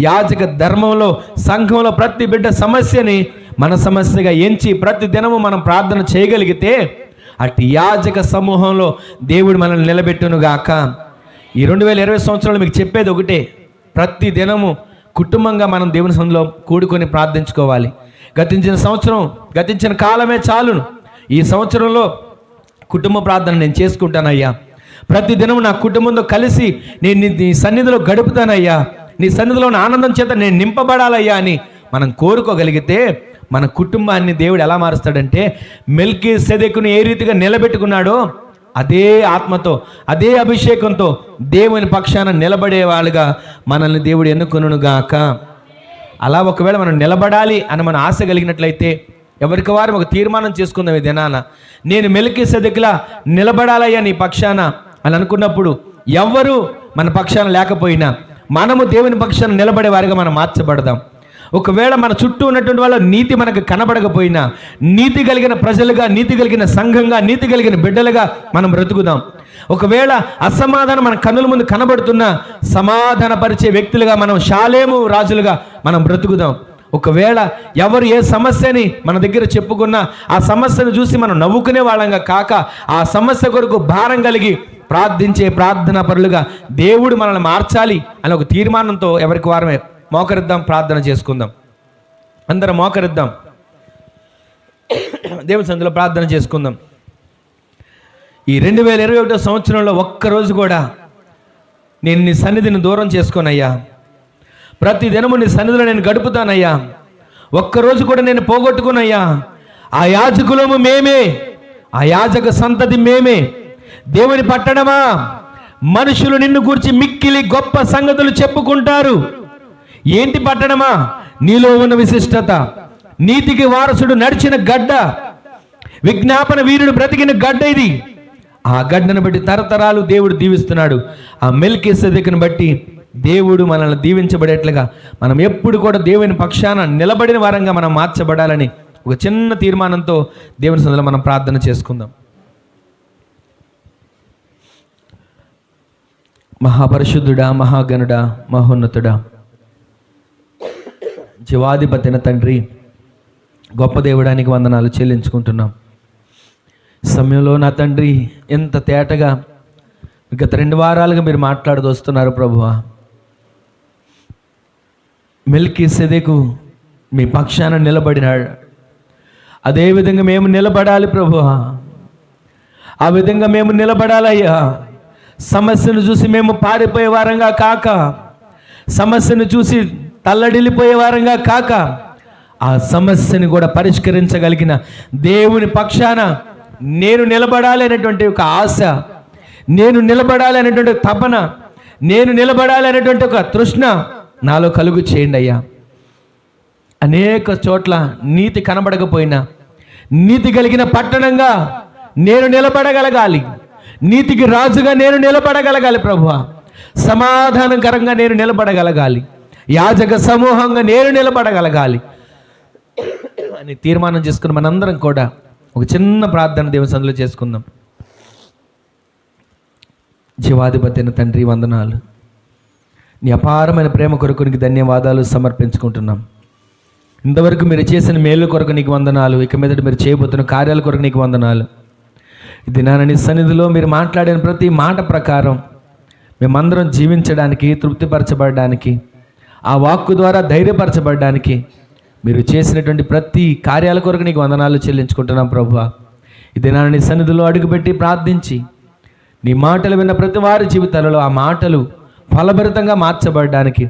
S1: యాజక ధర్మంలో, సంఘంలో ప్రతి బిడ్డ సమస్యని మన సమస్యగా ఎంచి ప్రతి దినము మనం ప్రార్థన చేయగలిగితే అటు యాజక సమూహంలో దేవుడు మనల్ని నిలబెట్టునుగాక. ఈ 2020 సంవత్సరంలో మీకు చెప్పేది ఒకటే, ప్రతి దినము కుటుంబంగా మనం దేవుని సన్నిధిలో కూడుకొని ప్రార్థించుకోవాలి. గతించిన కాలమే చాలును. ఈ సంవత్సరంలో కుటుంబ ప్రార్థన నేను చేసుకుంటానయ్యా. ప్రతి దినం నా కుటుంబంతో కలిసి నేను నీ సన్నిధిలో గడుపుతానయ్యా. నీ సన్నిధిలో ఉన్న ఆనందం చేత నేను నింపబడాలయ్యా అని మనం కోరుకోగలిగితే మన కుటుంబాన్ని దేవుడు ఎలా మారుస్తాడంటే, మెల్కీసెదెకును ఏ రీతిగా నిలబెట్టుకున్నాడో అదే ఆత్మతో, అదే అభిషేకంతో దేవుని పక్షాన నిలబడే వాళ్ళుగా మనల్ని దేవుడు ఎన్నుకొనుగాక. అలా ఒకవేళ మనం నిలబడాలి అని మన ఆశ కలిగినట్లయితే ఎవరికి వారు ఒక తీర్మానం చేసుకుందాం. ఈ దినాన నేను మెల్కీసెదెకులా నిలబడాలయ్యా నీ పక్షాన అని అనుకున్నప్పుడు, ఎవ్వరు మన పక్షాన లేకపోయినా మనము దేవుని పక్షాన నిలబడే వారిగా మనం మార్చబడదాం. ఒకవేళ మన చుట్టూ ఉన్నటువంటి వాళ్ళ నీతి మనకు కనబడకపోయినా, నీతి కలిగిన ప్రజలుగా, నీతి కలిగిన సంఘంగా, నీతి కలిగిన బిడ్డలుగా మనం బ్రతుకుదాం. ఒకవేళ అసమాధానం మన కన్నుల ముందు కనబడుతున్నా సమాధానపరిచే వ్యక్తులుగా మనం షాలేము రాజులుగా మనం బ్రతుకుదాం. ఒకవేళ ఎవరు ఏ సమస్యని మన దగ్గర చెప్పుకున్నా ఆ సమస్యను చూసి మనం నవ్వుకునే వాళ్ళంగా కాక, ఆ సమస్య కొరకు భారం కలిగి ప్రార్థించే ప్రార్థనా పరులుగా దేవుడు మనల్ని మార్చాలి అని ఒక తీర్మానంతో ఎవరికి వారమే మోకరిద్దాం, ప్రార్థన చేసుకుందాం. అందరం మోకరిద్దాం, దేవుని సన్నిధిలో ప్రార్థన చేసుకుందాం. ఈ 2021 సంవత్సరంలో ఒక్కరోజు కూడా నేను నీ సన్నిధిని దూరం చేసుకోనయ్యా. ప్రతి దినము నీ సన్నిధిలో నేను గడుపుతానయ్యా. ఒక్కరోజు కూడా నేను పోగొట్టుకునయ్యా. ఆ యాజకులము మేమే, ఆ యాజక సంతతి మేమే. దేవుని పట్టణమా, మనుషులు నిన్ను గూర్చి మిక్కిలి గొప్ప సంగతులు చెప్పుకుంటారు. ఏంటి పట్టణమా? నీలో ఉన్న విశిష్టత, నీతికి వారసుడు నడిచిన గడ్డ, విజ్ఞాపన వీరుడు బ్రతికిన గడ్డ ఇది. ఆ గడ్డను బట్టి తరతరాలు దేవుడు దీవిస్తున్నాడు. ఆ మెల్కీసెదెకును బట్టి దేవుడు మనల్ని దీవించబడేట్లుగా మనం ఎప్పుడు కూడా దేవుని పక్షాన నిలబడిన వారంగా మనం మార్చబడాలని ఒక చిన్న తీర్మానంతో దేవుని సన్నిధిలో మనం ప్రార్థన చేసుకుందాం. మహాపరిశుద్ధుడా, మహాగణుడా, మహోన్నతుడా, జీవాధిపతిన తండ్రి, గొప్ప దేవుడానికి వందనాలు చెల్లించుకుంటున్నాం. సమయంలో నా తండ్రి ఎంత తేటగా గత 2 వారాలుగా మీరు మాట్లాడుతూ వస్తున్నారు ప్రభువా. మెల్కీసెదెకు మీ పక్షాన నిలబడినాడు, అదేవిధంగా మేము నిలబడాలి ప్రభువా. ఆ విధంగా మేము నిలబడాలయ్యా. సమస్యను చూసి మేము పారిపోయే వారంగా కాక, సమస్యను చూసి తల్లడిల్లిపోయే వారంగా కాక, ఆ సమస్యని కూడా పరిష్కరించగలిగిన దేవుని పక్షాన నేను నిలబడాలి అనేటువంటి ఒక ఆశ, నేను నిలబడాలి అనేటువంటి తపన, నేను నిలబడాలి అనేటువంటి ఒక తృష్ణ నాలో కలుగు చేయండి అయ్యా. అనేక చోట్ల నీతి కనబడకపోయినా నీతి కలిగిన పట్టణంగా నేను నిలబడగలగాలి. నీతికి రాజుగా నేను నిలబడగలగాలి ప్రభువా. సమాధానకరంగా నేను నిలబడగలగాలి. యాజక సమూహంగా నేను నిలబడగలగాలి అని తీర్మానం చేసుకుని మనందరం కూడా ఒక చిన్న ప్రార్థన దేవుని సన్నిధిలో చేసుకుందాం. జీవాధిపతి అయిన తండ్రి వందనాలు. నీ అపారమైన ప్రేమ కొరకు నీకు ధన్యవాదాలు సమర్పించుకుంటున్నాం. ఇంతవరకు మీరు చేసిన మేలు కొరకు నీకు వందనాలు. ఇక మీదట మీరు చేయబోతున్న కార్యాల కొరకు నీకు వందనాలు. ఇది నీ సన్నిధిలో మీరు మాట్లాడిన ప్రతి మాట ప్రకారం మేమందరం జీవించడానికి, తృప్తిపరచబడడానికి, ఆ వాక్కు ద్వారా ధైర్యపరచబడడానికి మీరు చేసినటువంటి ప్రతి కార్యాల కొరకు నీకు వందనాలు చెల్లించుకుంటున్నాం ప్రభువా. ఇది నీ సన్నిధిలో అడుగుపెట్టి ప్రార్థించి నీ మాటలు విన్న ప్రతి వారి జీవితాలలో ఆ మాటలు ఫలభరితంగా మార్చబడడానికి,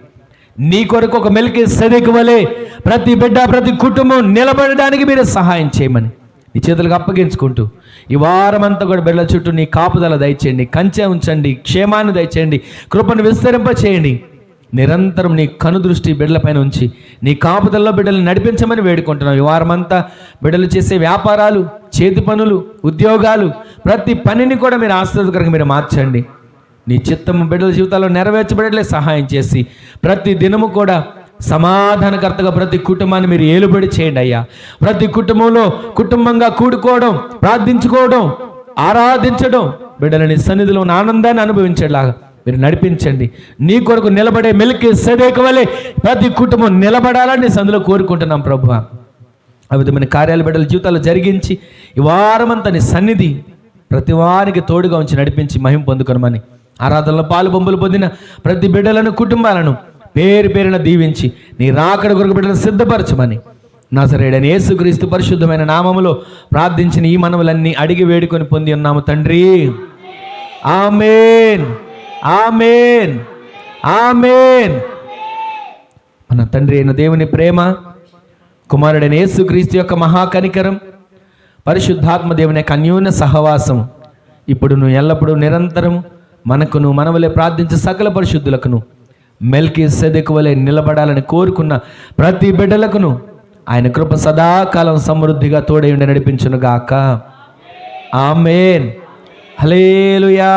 S1: నీ కొరకు ఒక మెల్కీసెదెకు వలె ప్రతి బిడ్డ, ప్రతి కుటుంబం నిలబడడానికి మీరు సహాయం చేయమని నీ చేతులకు అప్పగించుకుంటూ ఈ వారం అంతా కూడా బిడ్డల చుట్టూ నీ కాపుదల దయచేయండి, కంచె ఉంచండి, క్షేమాన్ని దయచేయండి, కృపను విస్తరింపచేయండి. నిరంతరం నీ కనుదృష్టి బిడ్డలపైన ఉంచి నీ కాపుదల్లో బిడ్డలు నడిపించమని వేడుకుంటున్నాం. ఈ వారమంతా బిడ్డలు చేసే వ్యాపారాలు, చేతి పనులు, ఉద్యోగాలు, ప్రతి పనిని కూడా మీరు ఆశీర్వాదకరంగా మీరు మార్చండి. నీ చిత్తము బిడ్డల జీవితాల్లో నెరవేర్చబడలే సహాయం చేసి ప్రతి దినము కూడా సమాధానకర్తగా ప్రతి కుటుంబాన్ని మీరు ఏలుబడి చేయండి అయ్యా. ప్రతి కుటుంబంలో కుటుంబంగా కూడుకోవడం, ప్రార్థించుకోవడం, ఆరాధించడం, బిడ్డలని సన్నిధిలో ఉన్న ఆనందాన్ని అనుభవించేలాగా మీరు నడిపించండి. నీ కొరకు నిలబడే మెల్కీసెదెకు వలె ప్రతి కుటుంబం నిలబడాలని సందులో కోరుకుంటున్నాం ప్రభువా. ఆ విధమైన కార్యాల బిడ్డల జీవితాలు జరిగించి ఈ వారమంతా నీ సన్నిధి ప్రతి వారికి తోడుగా ఉంచి నడిపించి మహిమ పొందుకొనమని, ఆరాధనలో పాలు బొంబులు పొందిన ప్రతి బిడ్డలను, కుటుంబాలను పేరు పేరున దీవించి నీ రాకడ కొరకు బిడ్డలను సిద్ధపరచమని నజరేయుడైన యేసుక్రీస్తు పరిశుద్ధమైన నామములో ప్రార్థించిన ఈ మనవులన్నీ అడిగి వేడుకొని పొంది ఉన్నాము తండ్రి. ఆమేన్, ఆమేన్, ఆమేన్. మన తండ్రి అయిన దేవుని ప్రేమ, కుమారుడైన యేసుక్రీస్తు యొక్క మహాకనికరం, పరిశుద్ధాత్మ దేవుని యొక్క అన్యోన్య సహవాసం ఇప్పుడును ఎల్లప్పుడూ నిరంతరం మనకును, మనవలే ప్రార్థించే సకల పరిశుద్ధులకును, మెల్కీసెదెకు వలె నిలబడాలని కోరుకున్న ప్రతి బిడ్డలకును ఆయన కృప సదాకాలం సమృద్ధిగా తోడై ఉండి నడిపించును గాక. ఆమేన్. హల్లెలూయా,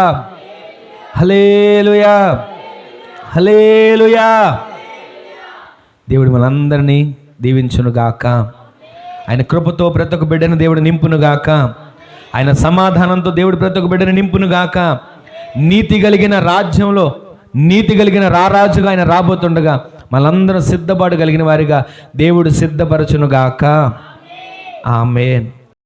S1: హల్లెలూయా, హల్లెలూయా. దేవుడు మనందరినీ దీవించును గాక. ఆయన కృపతో ప్రతి ఒక్క బిడ్డను దేవుడు నింపును గాక. ఆయన సమాధానంతో దేవుడు ప్రతి ఒక్క బిడ్డను నింపును గాక. నీతి కలిగిన రాజ్యంలో నీతి కలిగిన రారాజుగా ఆయన రాబోతుండగా మనందరం సిద్ధపాటు కలిగిన వారిగా దేవుడు సిద్ధపరచునుగాక. ఆమేన్.